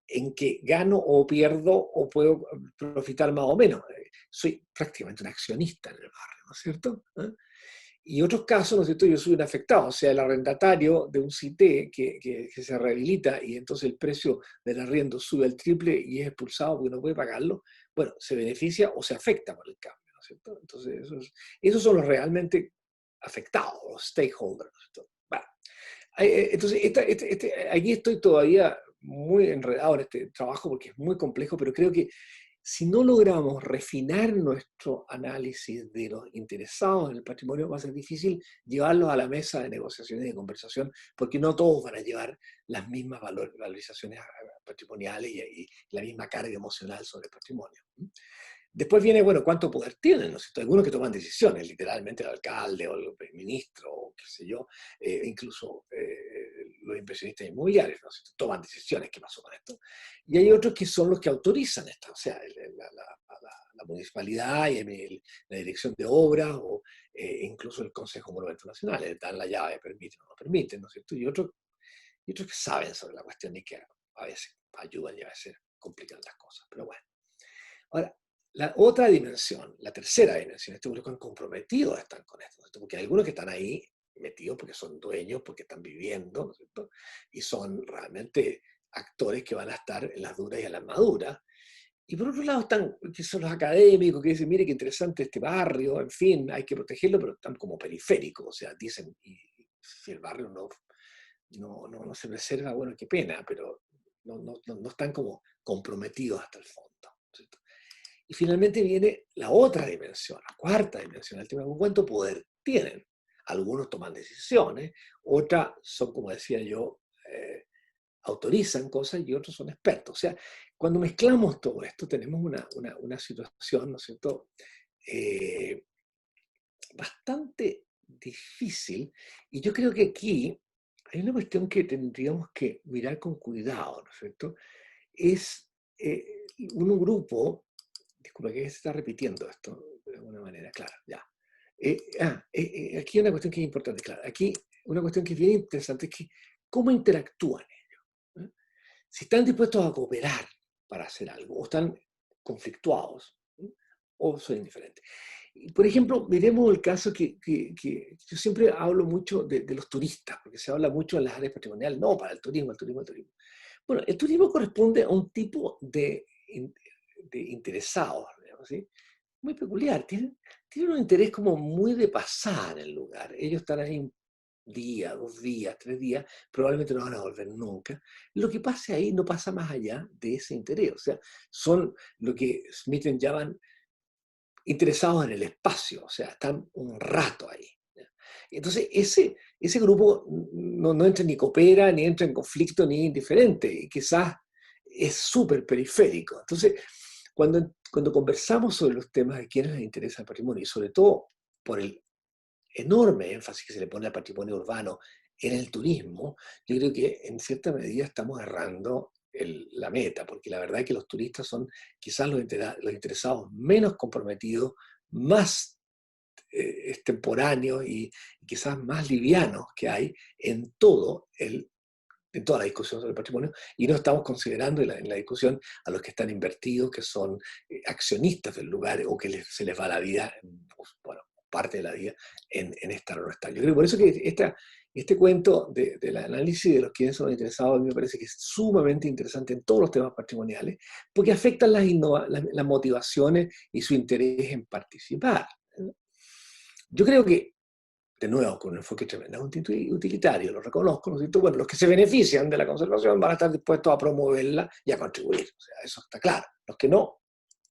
Speaker 3: en que gano o pierdo o puedo profitar más o menos. Soy prácticamente un accionista en el barrio, ¿no es cierto? Y otros casos, ¿no es cierto? Yo soy un afectado, o sea, el arrendatario de un CITE que se rehabilita y entonces el precio del arriendo sube al triple y es expulsado porque no puede pagarlo, bueno, se beneficia o se afecta por el cambio, ¿no es cierto? Entonces, esos son los realmente afectados, los stakeholders, ¿no es cierto? Bueno, entonces, aquí estoy todavía muy enredado en este trabajo porque es muy complejo, pero creo que si no logramos refinar nuestro análisis de los interesados en el patrimonio, va a ser difícil llevarlos a la mesa de negociaciones y de conversación, porque no todos van a llevar las mismas valorizaciones patrimoniales y la misma carga emocional sobre el patrimonio. Después viene, bueno, ¿cuánto poder tienen? ¿No es cierto? Algunos que toman decisiones, literalmente el alcalde o el ministro, o qué sé yo, incluso los inversionistas inmobiliarios, ¿no es cierto? Toman decisiones, ¿qué pasó con esto? Y hay otros que son los que autorizan esto, o sea, la municipalidad y la dirección de obras o incluso el Consejo de Monumentos Nacionales, les dan la llave, permiten o no permiten, ¿no es cierto? Y otros que saben sobre la cuestión y que a veces ayudan y a veces complican las cosas, pero bueno. Ahora, la otra dimensión, la tercera dimensión, estos grupos comprometidos están con esto, ¿cierto? Porque hay algunos que están ahí metidos porque son dueños, porque están viviendo, ¿no es cierto? Y son realmente actores que van a estar en las duras y en las maduras. Y por otro lado están, que son los académicos que dicen, mire qué interesante este barrio, en fin, hay que protegerlo, pero están como periféricos, o sea, dicen, y si el barrio no se preserva, bueno, qué pena, pero no están como comprometidos hasta el fondo, ¿cierto? Y finalmente viene la otra dimensión, la cuarta dimensión, el tema de cuánto poder tienen. Algunos toman decisiones, otras son, como decía yo, autorizan cosas y otros son expertos. O sea, cuando mezclamos todo esto, tenemos una situación, ¿no es cierto?, bastante difícil. Y yo creo que aquí hay una cuestión que tendríamos que mirar con cuidado, ¿no es cierto? Es un grupo, disculpa que se está repitiendo esto de alguna manera, claro, ya. Aquí hay una cuestión que es importante, claro. Aquí una cuestión que es bien interesante es que cómo interactúan ellos. ¿Eh? Si están dispuestos a cooperar para hacer algo, o están conflictuados, o son indiferentes. Por ejemplo, miremos el caso que yo siempre hablo mucho de los turistas, porque se habla mucho en las áreas patrimoniales, no, para el turismo, el turismo, el turismo. Bueno, el turismo corresponde a un tipo de interesados, digamos, ¿sí? Muy peculiar, tienen un interés como muy de pasar el lugar. Ellos están ahí un día, 2 días, 3 días, probablemente no van a volver nunca. Lo que pase ahí no pasa más allá de ese interés, o sea, son lo que Smith llaman interesados en el espacio, o sea, están un rato ahí. Entonces, ese grupo no entra ni coopera, ni entra en conflicto, ni indiferente, y quizás es súper periférico. Entonces, cuando conversamos sobre los temas de quiénes les interesa el patrimonio, y sobre todo por el enorme énfasis que se le pone al patrimonio urbano en el turismo, yo creo que en cierta medida estamos errando la meta, porque la verdad es que los turistas son quizás los interesados menos comprometidos, más extemporáneos y quizás más livianos que hay en toda la discusión sobre el patrimonio, y no estamos considerando en la discusión a los que están invertidos, que son accionistas del lugar o que se les va la vida, bueno, parte de la vida en estar o no estar. Yo creo por eso que este cuento del análisis de los quienes son interesados a mí me parece que es sumamente interesante en todos los temas patrimoniales, porque afectan las motivaciones y su interés en participar. Yo creo que, de nuevo, con un enfoque tremendamente utilitario, lo reconozco, ¿no es cierto? Bueno, los que se benefician de la conservación van a estar dispuestos a promoverla y a contribuir, o sea, eso está claro. Los que no,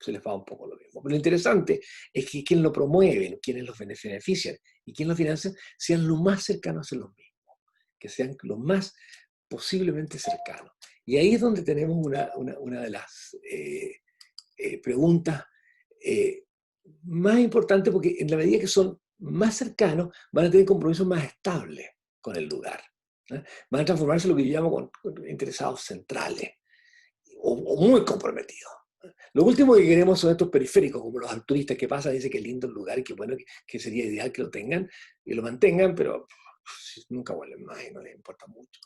Speaker 3: se les va un poco lo mismo. Pero lo interesante es que quienes lo promueven, quienes los benefician y quienes lo financian, sean lo más cercanos a los mismos, que sean lo más posiblemente cercanos. Y ahí es donde tenemos una de las preguntas más importantes, porque en la medida que son más cercanos, van a tener compromisos más estables con el lugar. ¿Eh? Van a transformarse en lo que yo llamo con interesados centrales, o muy comprometidos. Lo último que queremos son estos periféricos, como los turistas que pasan y dicen que es lindo el lugar y que bueno, que sería ideal que lo tengan y lo mantengan, pero nunca vuelven más y no les importa mucho.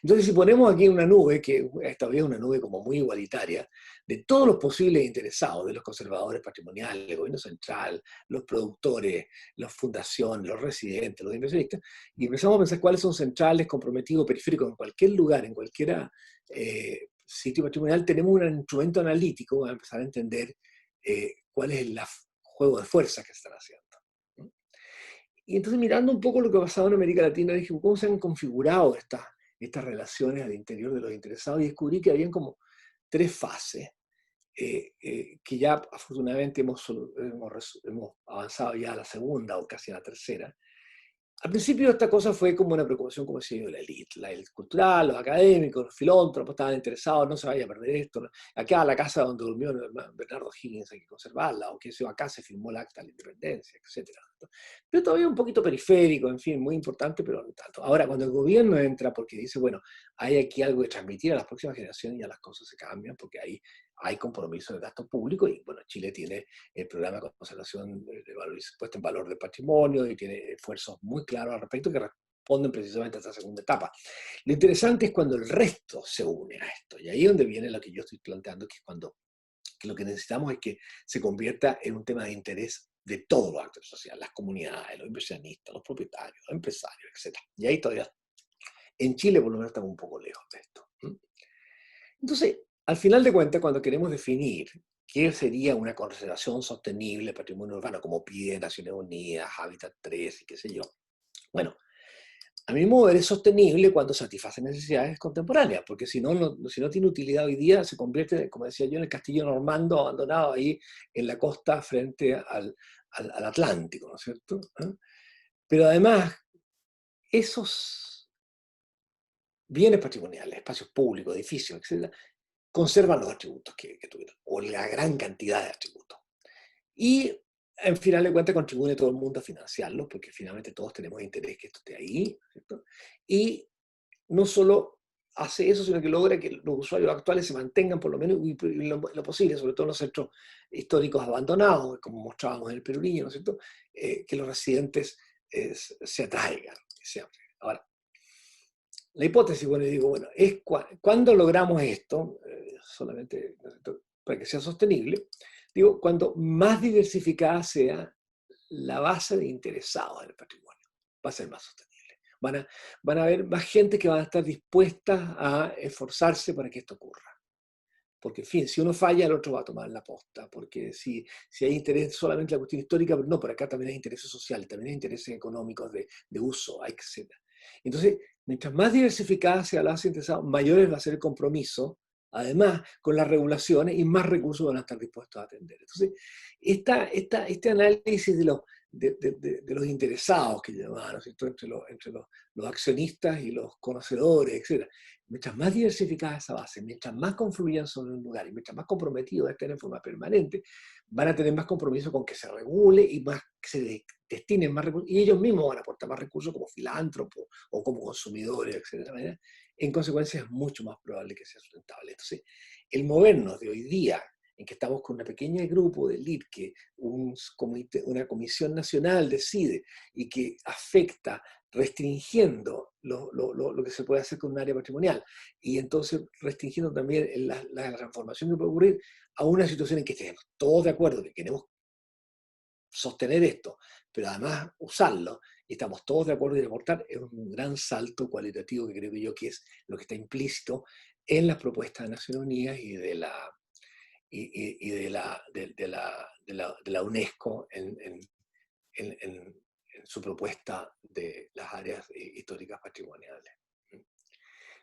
Speaker 3: Entonces, si ponemos aquí una nube, que esta vez es una nube como muy igualitaria, de todos los posibles interesados, de los conservadores patrimoniales, el gobierno central, los productores, las fundaciones, los residentes, los inversionistas, y empezamos a pensar cuáles son centrales, comprometidos, periféricos, en cualquier lugar, en cualquier sitio patrimonial, tenemos un instrumento analítico para empezar a entender cuál es el juego de fuerzas que se están haciendo. Y entonces, mirando un poco lo que ha pasado en América Latina, dije, ¿cómo se han configurado estas relaciones al interior de los interesados? Y descubrí que habían como 3 fases, que ya afortunadamente hemos avanzado ya a la segunda o casi a la tercera. Al principio esta cosa fue como una preocupación, como decía yo, de la élite cultural, los académicos, los filántropos estaban interesados, no se vaya a perder esto. Acá la casa donde durmió Bernardo Higgins hay que conservarla, o que acá se firmó el acta de la independencia, etc. Pero todavía un poquito periférico, en fin, muy importante, pero no tanto. Ahora, cuando el gobierno entra porque dice, bueno, hay aquí algo que transmitir a las próximas generaciones, ya las cosas se cambian, porque ahí hay compromiso de gasto público, y bueno, Chile tiene el programa de conservación de puesta en valor del patrimonio, y tiene esfuerzos muy claros al respecto que responden precisamente a esta segunda etapa. Lo interesante es cuando el resto se une a esto, y ahí es donde viene lo que yo estoy planteando, que es cuando lo que necesitamos es que se convierta en un tema de interés de todos los actores sociales, las comunidades, los inversionistas, los propietarios, los empresarios, etc. Y ahí todavía, en Chile por lo menos estamos un poco lejos de esto. Entonces, al final de cuentas, cuando queremos definir qué sería una conservación sostenible del patrimonio urbano, como pide Naciones Unidas, Hábitat 3 y qué sé yo, bueno, a mi modo de ver es sostenible cuando satisface necesidades contemporáneas, porque si no tiene utilidad hoy día, se convierte, como decía yo, en el castillo normando abandonado ahí en la costa frente al Atlántico, ¿no es cierto? Pero además, esos bienes patrimoniales, espacios públicos, edificios, etcétera, conservan los atributos que tuvieron, o la gran cantidad de atributos. Y en final de cuentas contribuye todo el mundo a financiarlo, porque finalmente todos tenemos interés que esto esté ahí, ¿cierto? Y no solo hace eso, sino que logra que los usuarios actuales se mantengan por lo menos lo posible, sobre todo en los centros históricos abandonados, como mostrábamos en el Perú Niño, ¿no es cierto? Que los residentes se atraigan. Ahora, la hipótesis, bueno, digo, bueno, es cuando logramos esto, solamente para que sea sostenible, digo, cuando más diversificada sea la base de interesados en el patrimonio, va a ser más sostenible. Van a haber más gente que va a estar dispuesta a esforzarse para que esto ocurra. Porque, en fin, si uno falla, el otro va a tomar la posta. Porque si hay interés solamente en la cuestión histórica, pero no, por acá también hay intereses sociales, también hay intereses económicos de uso, etc. Entonces, mientras más diversificada sea la base de interesados, mayor va a ser el compromiso, además, con las regulaciones, y más recursos van a estar dispuestos a atender. Entonces, este análisis de los interesados que llamaban, ¿no es cierto?, entre los accionistas y los conocedores, etc. Mientras más diversificada esa base, mientras más confluyan sobre un lugar y mientras más comprometidos estén en forma permanente, van a tener más compromiso con que se regule y más que se destinen más recursos, y ellos mismos van a aportar más recursos como filántropos o como consumidores, etc. En consecuencia, es mucho más probable que sea sustentable. Entonces, el movernos de hoy día, en que estamos con una pequeña grupo de elite que una comisión nacional decide y que afecta restringiendo lo que se puede hacer con un área patrimonial, y entonces restringiendo también la transformación que puede ocurrir a una situación en que estemos todos de acuerdo que queremos sostener esto, pero además usarlo, y estamos todos de acuerdo en aportar, es un gran salto cualitativo que creo yo que es lo que está implícito en las propuestas de Naciones Unidas y de la UNESCO en su propuesta de las áreas históricas patrimoniales.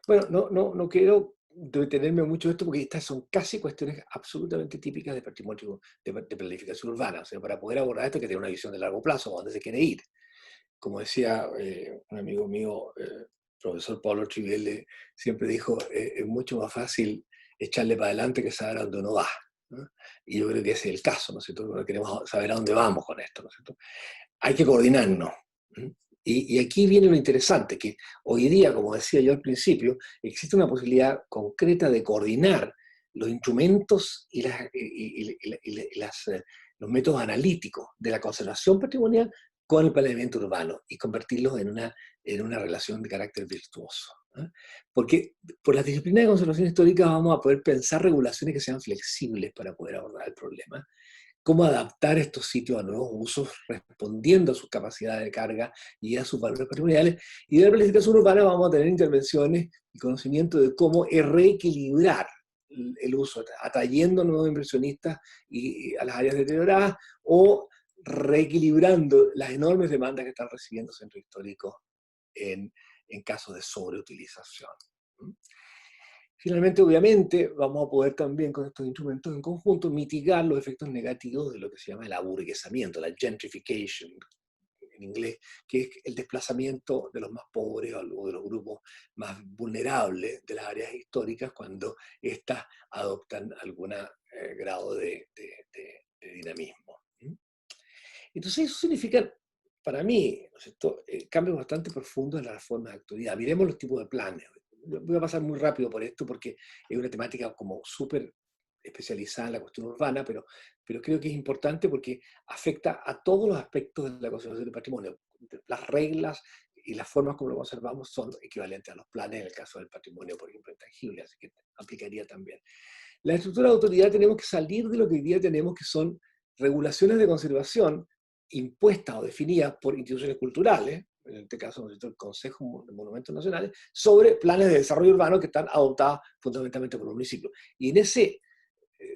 Speaker 3: Bueno, no quiero detenerme mucho en esto porque estas son casi cuestiones absolutamente típicas de patrimonio, de planificación urbana. O sea, para poder abordar esto hay que tener una visión de largo plazo, a dónde se quiere ir. Como decía un amigo mío, profesor Pablo Trivelle, siempre dijo, es mucho más fácil echarle para adelante que saber a dónde uno va, ¿no? Y yo creo que ese es el caso, ¿no es cierto? Porque queremos saber a dónde vamos con esto, ¿no es cierto? Hay que coordinarnos. Y aquí viene lo interesante, que hoy día, como decía yo al principio, existe una posibilidad concreta de coordinar los instrumentos y los métodos analíticos de la conservación patrimonial con el planeamiento urbano y convertirlos en una relación de carácter virtuoso. Porque por las disciplinas de conservación histórica vamos a poder pensar regulaciones que sean flexibles para poder abordar el problema, cómo adaptar estos sitios a nuevos usos respondiendo a sus capacidades de carga y a sus valores patrimoniales. Y de la planificación urbana vamos a tener intervenciones y conocimiento de cómo reequilibrar el uso, atrayendo nuevos inversionistas y a las áreas deterioradas o reequilibrando las enormes demandas que están recibiendo centros históricos en casos de sobreutilización. Finalmente, obviamente, vamos a poder también con estos instrumentos en conjunto mitigar los efectos negativos de lo que se llama el aburguesamiento, la gentrification en inglés, que es el desplazamiento de los más pobres o de los grupos más vulnerables de las áreas históricas cuando éstas adoptan algún grado de dinamismo. Entonces eso significa, para mí, ¿no es cierto?, cambios bastante profundos en las reformas de actualidad. Miremos los tipos de planes. Voy a pasar muy rápido por esto porque es una temática como súper especializada en la cuestión urbana, pero creo que es importante porque afecta a todos los aspectos de la conservación del patrimonio. Las reglas y las formas como lo conservamos son equivalentes a los planes en el caso del patrimonio, por ejemplo, intangible, así que aplicaría también. La estructura de autoridad tenemos que salir de lo que hoy día tenemos, que son regulaciones de conservación impuestas o definidas por instituciones culturales, en este caso el Consejo de Monumentos Nacionales, sobre planes de desarrollo urbano que están adoptados fundamentalmente por los municipios. Y en ese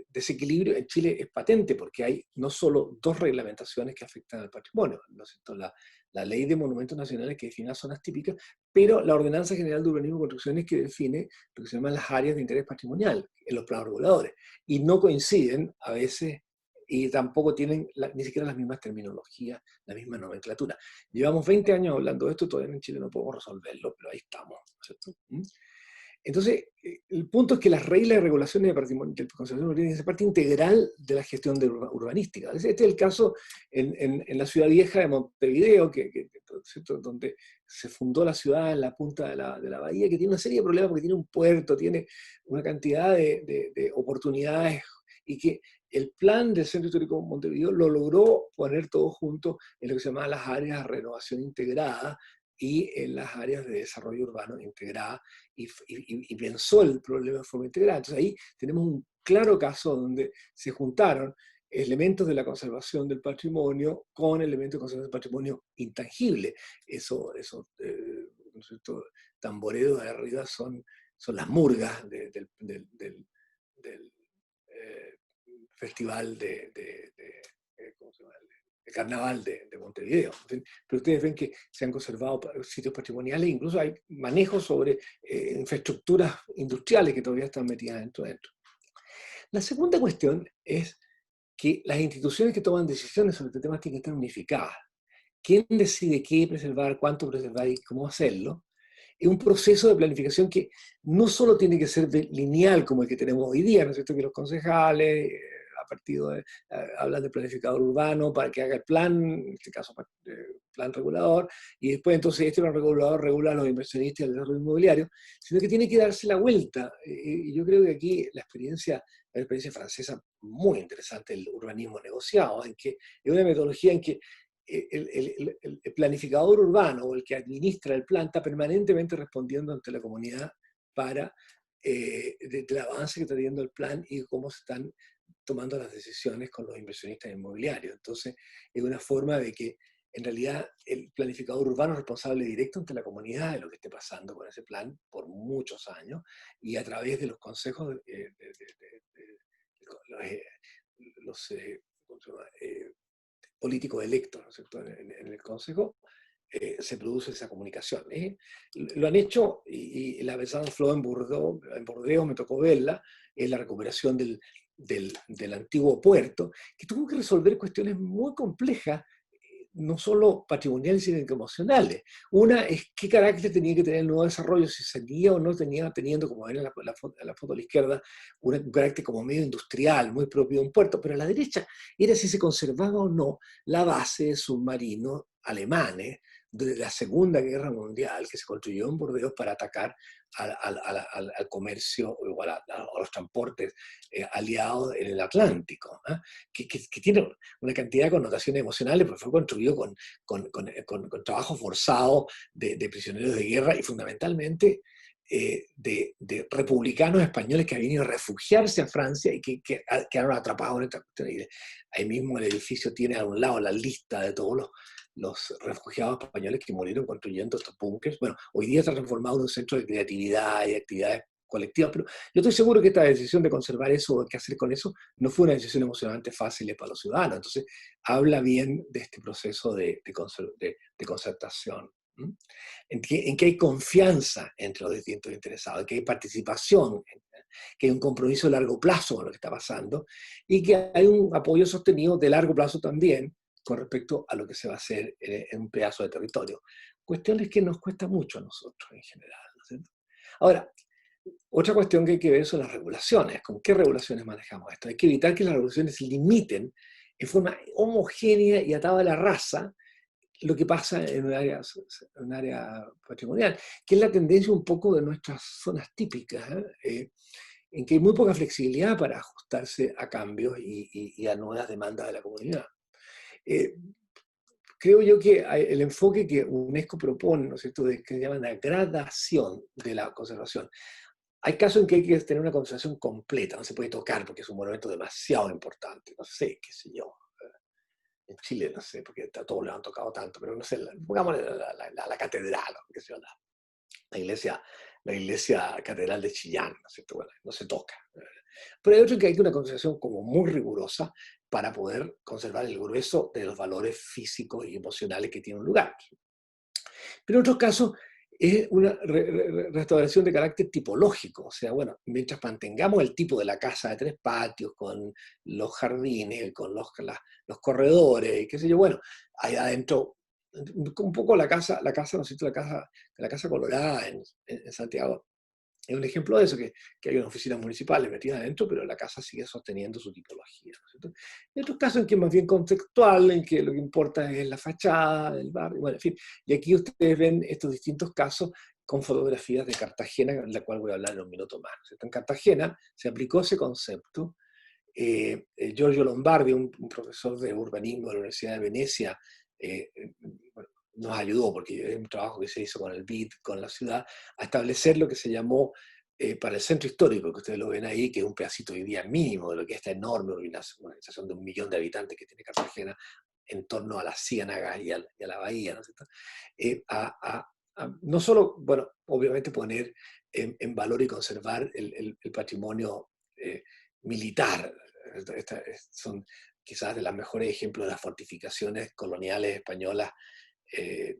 Speaker 3: desequilibrio en Chile es patente porque hay no solo dos reglamentaciones que afectan al patrimonio, ¿no es cierto? La Ley de Monumentos Nacionales que define las zonas típicas, pero la Ordenanza General de Urbanismo y Construcciones que define lo que se llaman las áreas de interés patrimonial en los planos reguladores. Y no coinciden a veces y tampoco tienen ni siquiera las mismas terminologías, la misma nomenclatura. Llevamos 20 años hablando de esto, todavía en Chile no podemos resolverlo, pero ahí estamos, ¿cierto? Entonces, el punto es que las reglas de regulación de patrimonio de conservación tienen que ser parte integral de la gestión urbanística. Este es el caso en la ciudad vieja de Montevideo, donde se fundó la ciudad en la punta de la bahía, que tiene una serie de problemas porque tiene un puerto, tiene una cantidad de oportunidades, y que el plan del Centro Histórico de Montevideo lo logró poner todo junto en lo que se llama las áreas de renovación integrada y en las áreas de desarrollo urbano integrada, y pensó el problema de forma integrada. Entonces ahí tenemos un claro caso donde se juntaron elementos de la conservación del patrimonio con elementos de conservación del patrimonio intangible. Eso ¿no es cierto? Tamborero de arriba son las murgas del festival ¿cómo se llama? De carnaval de Montevideo. Pero ustedes ven que se han conservado sitios patrimoniales, incluso hay manejos sobre infraestructuras industriales que todavía están metidas dentro. La segunda cuestión es que las instituciones que toman decisiones sobre este tema tienen que estar unificadas. ¿Quién decide qué preservar, cuánto preservar y cómo hacerlo? Es un proceso de planificación que no solo tiene que ser lineal como el que tenemos hoy día, ¿no es cierto? Que los concejales hablan de planificador urbano para que haga el plan, en este caso plan regulador, y después entonces este plan regulador regula a los inversionistas y el desarrollo inmobiliario, sino que tiene que darse la vuelta. Y yo creo que aquí la experiencia francesa muy interesante, el urbanismo negociado, en que es una metodología en que el planificador urbano o el que administra el plan está permanentemente respondiendo ante la comunidad para del avance que está teniendo el plan y cómo se están tomando las decisiones con los inversionistas inmobiliarios. Entonces, es una forma de que en realidad el planificador urbano es responsable directo ante la comunidad de lo que esté pasando con ese plan por muchos años, y a través de los consejos políticos electos, ¿no es cierto? En el Consejo, se produce esa comunicación. Lo han hecho, y la Besançon en Bordeaux me tocó verla, es la recuperación del antiguo puerto, que tuvo que resolver cuestiones muy complejas, no solo patrimoniales, sino que emocionales. Una es qué carácter tenía que tener el nuevo desarrollo, si seguía o no teniendo, como ven en la foto a la izquierda, un carácter como medio industrial, muy propio de un puerto, pero a la derecha era si se conservaba o no la base de submarinos alemanes de la Segunda Guerra Mundial, que se construyó en Bordeaux para atacar al comercio o a los transportes aliados en el Atlántico, ¿eh? que tiene una cantidad de connotaciones emocionales, porque fue construido con trabajo forzado de prisioneros de guerra y fundamentalmente de republicanos españoles que habían ido a refugiarse a Francia y que quedaron atrapados en esta cuestión. Ahí mismo el edificio tiene a un lado la lista de todos los refugiados españoles que murieron construyendo estos búnkers. Bueno, hoy día está transformado en un centro de creatividad y actividades colectivas, pero yo estoy seguro que esta decisión de conservar eso o qué hacer con eso no fue una decisión emocionalmente fácil para los ciudadanos. Entonces, habla bien de este proceso de concertación. En que hay confianza entre los distintos interesados, en que hay participación, que hay un compromiso de largo plazo con lo que está pasando, y que hay un apoyo sostenido de largo plazo también con respecto a lo que se va a hacer en un pedazo de territorio. Cuestiones que nos cuesta mucho a nosotros en general, ¿no es cierto? Ahora, otra cuestión que hay que ver son las regulaciones. ¿Con qué regulaciones manejamos esto? Hay que evitar que las regulaciones limiten en forma homogénea y atada a la raza lo que pasa en un área patrimonial, que es la tendencia un poco de nuestras zonas típicas, en que hay muy poca flexibilidad para ajustarse a cambios y a nuevas demandas de la comunidad. Creo yo que el enfoque que UNESCO propone, ¿no es cierto?, que se llama la gradación de la conservación. Hay casos en que hay que tener una conservación completa, no se puede tocar porque es un monumento demasiado importante, no sé, qué sé yo. En Chile, no sé, porque a todos le han tocado tanto, pero no sé, pongámosle la catedral, qué sé yo, la iglesia catedral de Chillán, ¿no es cierto? Bueno, no se toca. Pero hay otro que hay una conservación como muy rigurosa para poder conservar el grueso de los valores físicos y emocionales que tiene un lugar. Pero en otros casos es una restauración de carácter tipológico. O sea, bueno, mientras mantengamos el tipo de la casa de 3 patios, con los jardines, con los corredores, y qué sé yo, bueno, ahí adentro, un poco la casa, ¿no es cierto? La casa colorada en Santiago. Es un ejemplo de eso, que hay unas oficinas municipales metidas adentro, pero la casa sigue sosteniendo su tipología, ¿no es cierto? Hay otros casos en que es más bien contextual, en que lo que importa es la fachada del barrio, bueno, en fin. Y aquí ustedes ven estos distintos casos con fotografías de Cartagena, de la cual voy a hablar en un minuto más, ¿no es cierto? En Cartagena se aplicó ese concepto. Giorgio Lombardi, un profesor de urbanismo de la Universidad de Venecia, bueno, nos ayudó, porque es un trabajo que se hizo con el BID, con la ciudad, a establecer lo que se llamó para el centro histórico, que ustedes lo ven ahí, que es un pedacito hoy día mínimo de lo que es esta enorme organización de 1 millón de habitantes que tiene Cartagena en torno a las ciénagas y a la bahía, ¿no es cierto? No solo, bueno, obviamente poner en valor y conservar el patrimonio militar. Son quizás de los mejores ejemplos de las fortificaciones coloniales españolas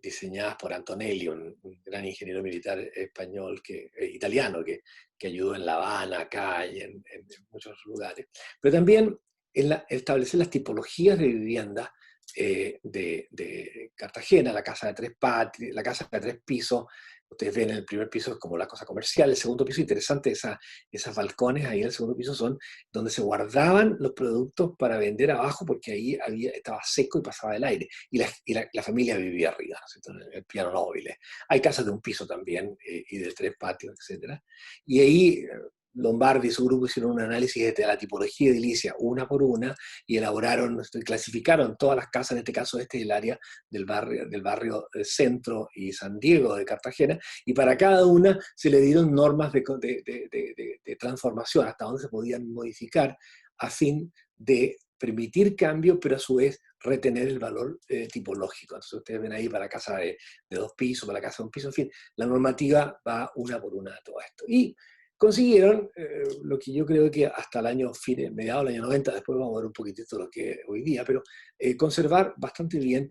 Speaker 3: diseñadas por Antonelli, un gran ingeniero militar español, italiano, que ayudó en La Habana, acá y en muchos lugares. Pero también establecer las tipologías de vivienda de Cartagena, la casa de 3 patios, la casa de 3 pisos. Ustedes ven, el primer piso es como la cosa comercial, el segundo piso, interesante, esas balcones ahí en el segundo piso son donde se guardaban los productos para vender abajo, porque ahí estaba seco y pasaba el aire, y la familia vivía arriba, ¿no? En el piano móvil. Hay casas de 1 piso también, y de 3 patios, etc. Y ahí Lombardi y su grupo hicieron un análisis de la tipología edilicia una por una, y elaboraron, clasificaron todas las casas, en este caso este es el área del barrio Centro y San Diego de Cartagena, y para cada una se le dieron normas de transformación, hasta donde se podían modificar, a fin de permitir cambio, pero a su vez retener el valor tipológico. Entonces ustedes ven ahí para la casa de 2 pisos, para la casa de 1 piso, en fin, la normativa va una por una a todo esto. Y consiguieron lo que yo creo que hasta el año mediados del año 90, después vamos a ver un poquitito lo que es hoy día, pero conservar bastante bien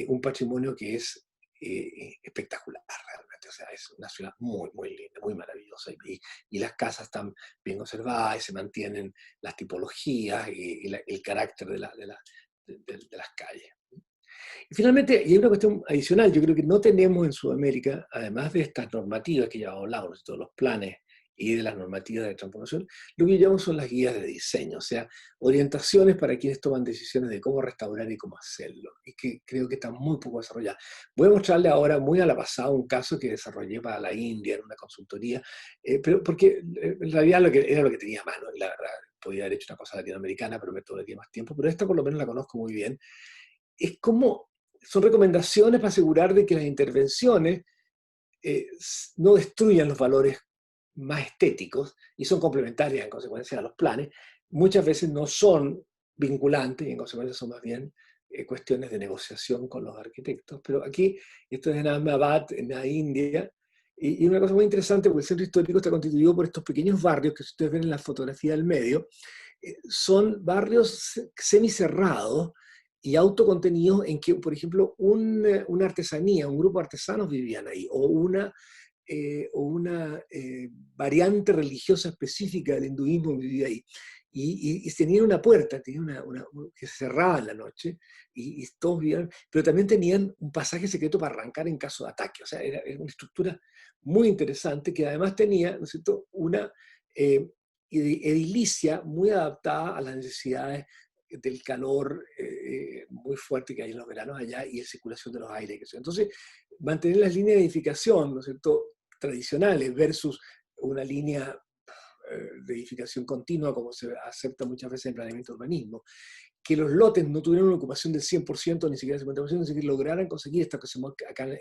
Speaker 3: un patrimonio que es espectacular realmente. O sea, es una ciudad muy, muy linda, muy maravillosa, y las casas están bien conservadas, y se mantienen las tipologías y el carácter de las calles. Y finalmente, y hay una cuestión adicional, yo creo que no tenemos en Sudamérica, además de estas normativas que ya hemos hablado, todos los planes y de las normativas de transformación, lo que llamamos son las guías de diseño, o sea, orientaciones para quienes toman decisiones de cómo restaurar y cómo hacerlo, y que creo que están muy poco desarrolladas. Voy a mostrarle ahora, muy a la pasada, un caso que desarrollé para la India en una consultoría, pero porque en realidad era lo que tenía a mano, y la verdad, podía haber hecho una cosa latinoamericana, pero me tomaría más tiempo, pero esta por lo menos la conozco muy bien. Es como, son recomendaciones para asegurar de que las intervenciones no destruyan los valores más estéticos y son complementarias en consecuencia a los planes. Muchas veces no son vinculantes y en consecuencia son más bien cuestiones de negociación con los arquitectos. Pero aquí, esto es en Ahmedabad, en la India, y una cosa muy interesante, porque el centro histórico está constituido por estos pequeños barrios que ustedes ven en la fotografía del medio, son barrios semicerrados y autocontenidos en que, por ejemplo, una artesanía, un grupo de artesanos vivían ahí, o una variante religiosa específica del hinduismo vivía ahí. Y tenían una puerta, que se cerraba en la noche, y todos vivían, pero también tenían un pasaje secreto para arrancar en caso de ataque. O sea, era una estructura muy interesante que además tenía, ¿no es cierto?, una edilicia muy adaptada a las necesidades del calor muy fuerte que hay en los veranos allá y la circulación de los aires. Entonces, mantener las líneas de edificación, ¿no es cierto?, tradicionales versus una línea de edificación continua, como se acepta muchas veces en planeamiento de urbanismo, que los lotes no tuvieran una ocupación del 100%, ni siquiera del 50%, sino que lograran conseguir esto que se muestra acá en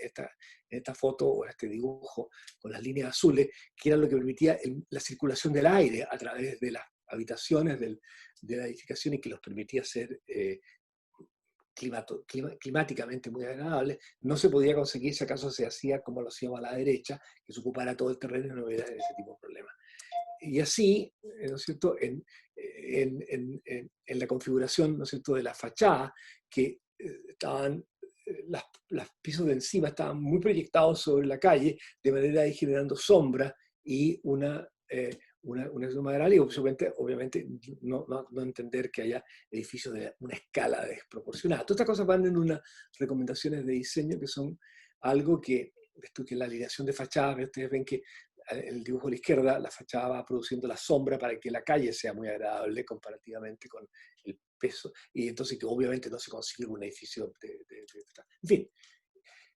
Speaker 3: esta foto o en este dibujo con las líneas azules, que era lo que permitía la circulación del aire a través de las habitaciones de la edificación, y que los permitía ser climáticamente muy agradables. No se podía conseguir si acaso se hacía como lo hacíamos a la derecha, que se ocupara todo el terreno y no hubiera ese tipo de problemas. Y así, ¿no es cierto?, en la configuración, ¿no es cierto?, de la fachada, que estaban los pisos de encima estaban muy proyectados sobre la calle, de manera de ir generando sombra y una zona de y obviamente no entender que haya edificios de una escala desproporcionada. Todas estas cosas van en unas recomendaciones de diseño que son algo que la alineación de fachadas, ustedes ven que el dibujo a la izquierda, la fachada va produciendo la sombra para que la calle sea muy agradable comparativamente con el peso, y entonces que obviamente no se consigue un edificio en fin,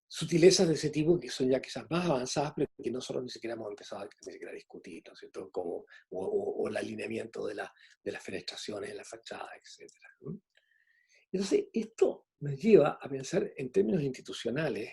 Speaker 3: sutilezas de ese tipo que son ya quizás más avanzadas, pero que nosotros ni siquiera hemos empezado ni siquiera a discutir, ¿no es cierto? Como, o el alineamiento de las fenestraciones en la fachada, etc. Entonces, esto nos lleva a pensar en términos institucionales,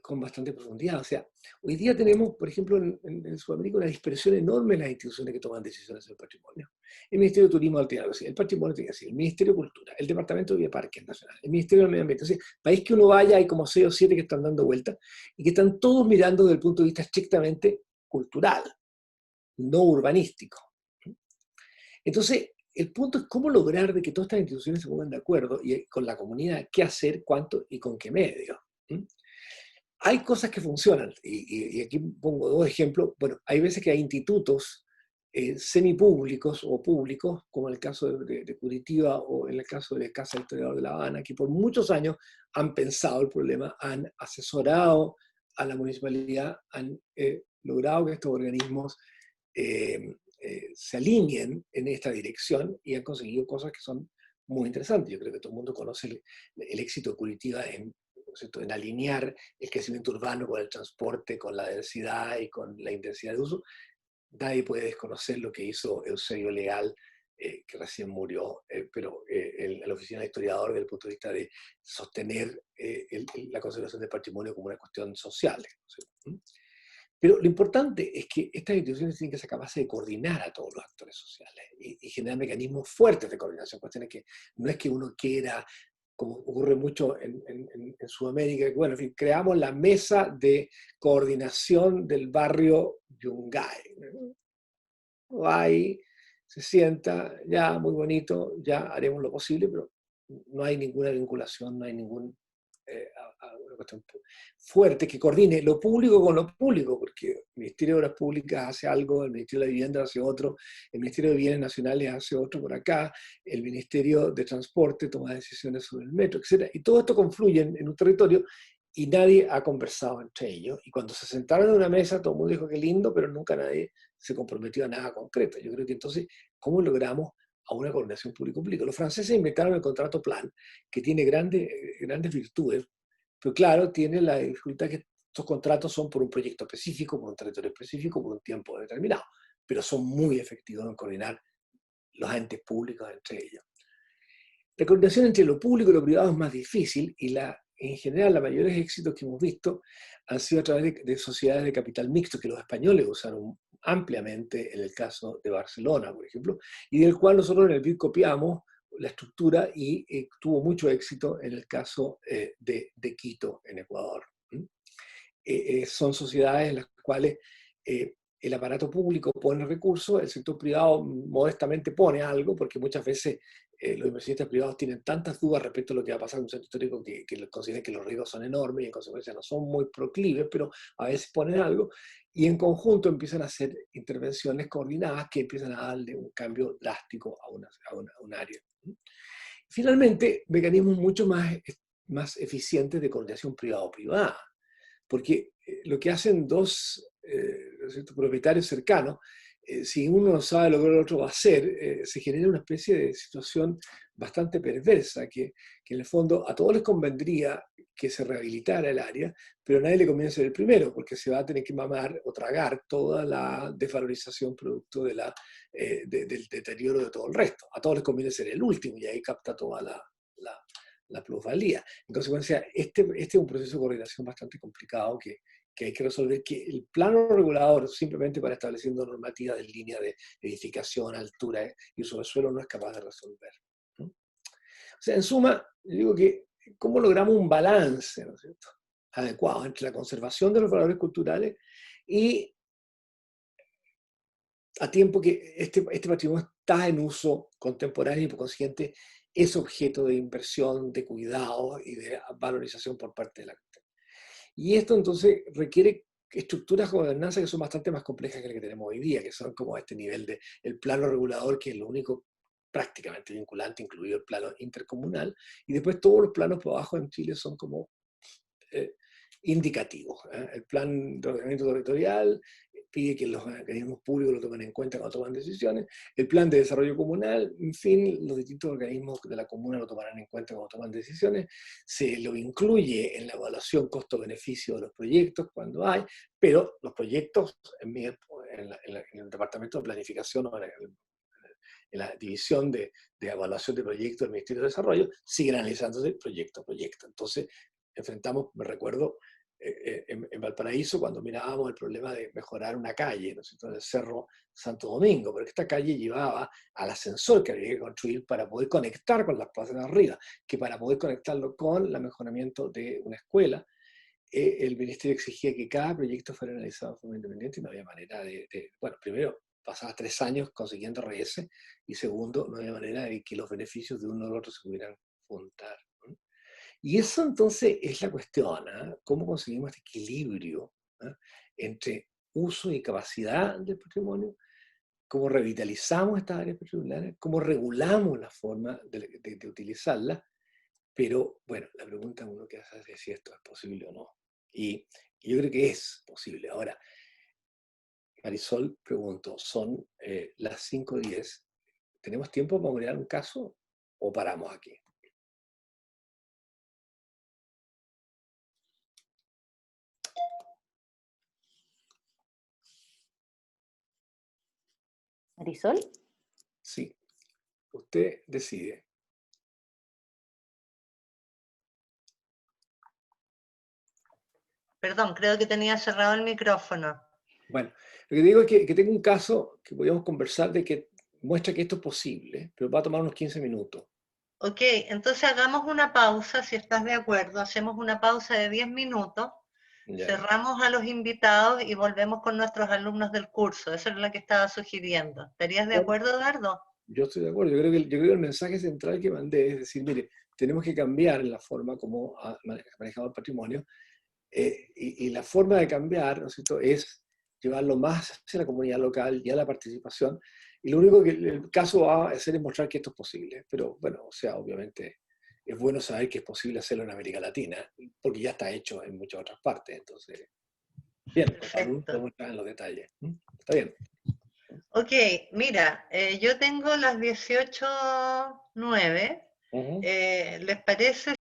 Speaker 3: con bastante profundidad. O sea, hoy día tenemos, por ejemplo, en Sudamérica una dispersión enorme en las instituciones que toman decisiones sobre el patrimonio. El Ministerio de Turismo tiene algo así, el patrimonio tiene así, el Ministerio de Cultura, el Departamento de Parques Nacional, el Ministerio del Medio Ambiente. O sea, país que uno vaya, hay como 6 o 7 que están dando vueltas y que están todos mirando desde el punto de vista estrictamente cultural, no urbanístico. Entonces, el punto es cómo lograr de que todas estas instituciones se pongan de acuerdo y con la comunidad qué hacer, cuánto y con qué medios. Hay cosas que funcionan, y aquí pongo 2 ejemplos. Bueno, hay veces que hay institutos semipúblicos o públicos, como en el caso de Curitiba o en el caso de Casa del Historiador de La Habana, que por muchos años han pensado el problema, han asesorado a la municipalidad, han logrado que estos organismos se alineen en esta dirección y han conseguido cosas que son muy interesantes. Yo creo que todo el mundo conoce el éxito de Curitiba en alinear el crecimiento urbano con el transporte, con la densidad y con la intensidad de uso. Nadie puede desconocer lo que hizo Eusebio Leal, que recién murió, pero la oficina de historiador desde el punto de vista de sostener la conservación del patrimonio como una cuestión social. ¿Sí? Pero lo importante es que estas instituciones tienen que ser capaces de coordinar a todos los actores sociales y generar mecanismos fuertes de coordinación. Cuestiones que no es que uno quiera, como ocurre mucho en Sudamérica, bueno, en fin, creamos la mesa de coordinación del barrio Yungay. Ahí se sienta, ya, muy bonito, ya haremos lo posible, pero no hay ninguna vinculación, no hay ningún una cuestión fuerte que coordine lo público con lo público, porque el Ministerio de Obras Públicas hace algo, el Ministerio de la Vivienda hace otro, el Ministerio de Bienes Nacionales hace otro por acá, el Ministerio de Transporte toma decisiones sobre el metro, etc. Y todo esto confluye en un territorio y nadie ha conversado entre ellos. Y cuando se sentaron en una mesa, todo el mundo dijo que lindo, pero nunca nadie se comprometió a nada concreto. Yo creo que entonces, ¿cómo logramos a una coordinación público-público? Los franceses inventaron el contrato plan, que tiene grandes virtudes, pero claro, tiene la dificultad que estos contratos son por un proyecto específico, por un territorio específico, por un tiempo determinado, pero son muy efectivos en coordinar los entes públicos entre ellos. La coordinación entre lo público y lo privado es más difícil y en general los mayores éxitos que hemos visto han sido a través de sociedades de capital mixto que los españoles usaron ampliamente en el caso de Barcelona, por ejemplo, y del cual nosotros en el BID copiamos la estructura y tuvo mucho éxito en el caso de Quito, en Ecuador. Son sociedades en las cuales el aparato público pone recursos, el sector privado modestamente pone algo, porque muchas veces los inversionistas privados tienen tantas dudas respecto a lo que va a pasar en un centro histórico que consideran que los riesgos son enormes y en consecuencia no son muy proclives, pero a veces ponen algo y en conjunto empiezan a hacer intervenciones coordinadas que empiezan a darle un cambio drástico a un área. Finalmente, mecanismos mucho más eficientes de coordinación privado-privada, porque lo que hacen dos propietarios cercanos, si uno no sabe lo que el otro va a hacer, se genera una especie de situación bastante perversa, que en el fondo a todos les convendría que se rehabilitara el área, pero a nadie le conviene ser el primero, porque se va a tener que mamar o tragar toda la desvalorización producto del deterioro de todo el resto. A todos les conviene ser el último y ahí capta toda la plusvalía. En consecuencia, este es un proceso de coordinación bastante complicado que hay que resolver, que el plano regulador, simplemente para estableciendo normativas de línea de edificación, altura y uso del suelo, no es capaz de resolver. ¿No? O sea, en suma, yo digo que cómo logramos un balance, ¿no es cierto?, adecuado entre la conservación de los valores culturales y a tiempo que este patrimonio está en uso contemporáneo y por consiguiente es objeto de inversión, de cuidado y de valorización por parte de la gente. Y esto entonces requiere estructuras de gobernanza que son bastante más complejas que las que tenemos hoy día, que son como este nivel de el plano regulador, que es lo único prácticamente vinculante, incluido el plano intercomunal, y después todos los planos por abajo en Chile son como indicativos. El plan de ordenamiento territorial pide que los organismos públicos lo tomen en cuenta cuando toman decisiones, el plan de desarrollo comunal, en fin, los distintos organismos de la comuna lo tomarán en cuenta cuando toman decisiones, se lo incluye en la evaluación costo-beneficio de los proyectos cuando hay, pero los proyectos en el departamento de planificación o en la división de evaluación de proyectos del Ministerio de Desarrollo, siguen analizándose proyecto a proyecto. Entonces, enfrentamos, me recuerdo, en Valparaíso, cuando mirábamos el problema de mejorar una calle, ¿no es cierto?, en el Cerro Santo Domingo, pero esta calle llevaba al ascensor que había que construir para poder conectar con las plazas de arriba, que para poder conectarlo con el mejoramiento de una escuela, el Ministerio exigía que cada proyecto fuera analizado de forma independiente y no había manera bueno, primero, pasaba 3 años consiguiendo RS, y segundo, no había manera de que los beneficios de uno al otro se pudieran juntar. Y eso entonces es la cuestión, ¿eh? ¿Cómo conseguimos este equilibrio entre uso y capacidad del patrimonio? ¿Cómo revitalizamos estas áreas patrimoniales? ¿Cómo regulamos la forma de utilizarlas? Pero bueno, la pregunta uno que hace es si esto es posible o no. Y yo creo que es posible. Ahora, Marisol, pregunto, son las 5:10. ¿Tenemos tiempo para mirar un caso o paramos aquí?
Speaker 2: Marisol.
Speaker 3: Sí, usted decide.
Speaker 1: Perdón, creo que tenía cerrado el micrófono.
Speaker 3: Bueno, lo que digo es que tengo un caso que podríamos conversar de que muestra que esto es posible, pero va a tomar unos 15 minutos.
Speaker 1: Ok, entonces hagamos una pausa, si estás de acuerdo. Hacemos una pausa de 10 minutos,
Speaker 3: Ya.
Speaker 1: cerramos a los invitados y volvemos con nuestros alumnos del curso. Eso es lo que estaba sugiriendo. ¿Estarías de acuerdo, Eduardo?
Speaker 3: Yo estoy de acuerdo. Yo creo que el mensaje central que mandé es decir, mire, tenemos que cambiar la forma como manejamos el patrimonio, y la forma de cambiar, ¿no es cierto?, es llevarlo más hacia la comunidad local y a la participación. Y lo único que el caso va a hacer es mostrar que esto es posible. Pero bueno, o sea, obviamente es bueno saber que es posible hacerlo en América Latina, porque ya está hecho en muchas otras partes. Entonces, bien, podemos entrar en los detalles. Está bien.
Speaker 1: Ok, mira, yo tengo las 18:09. ¿Les parece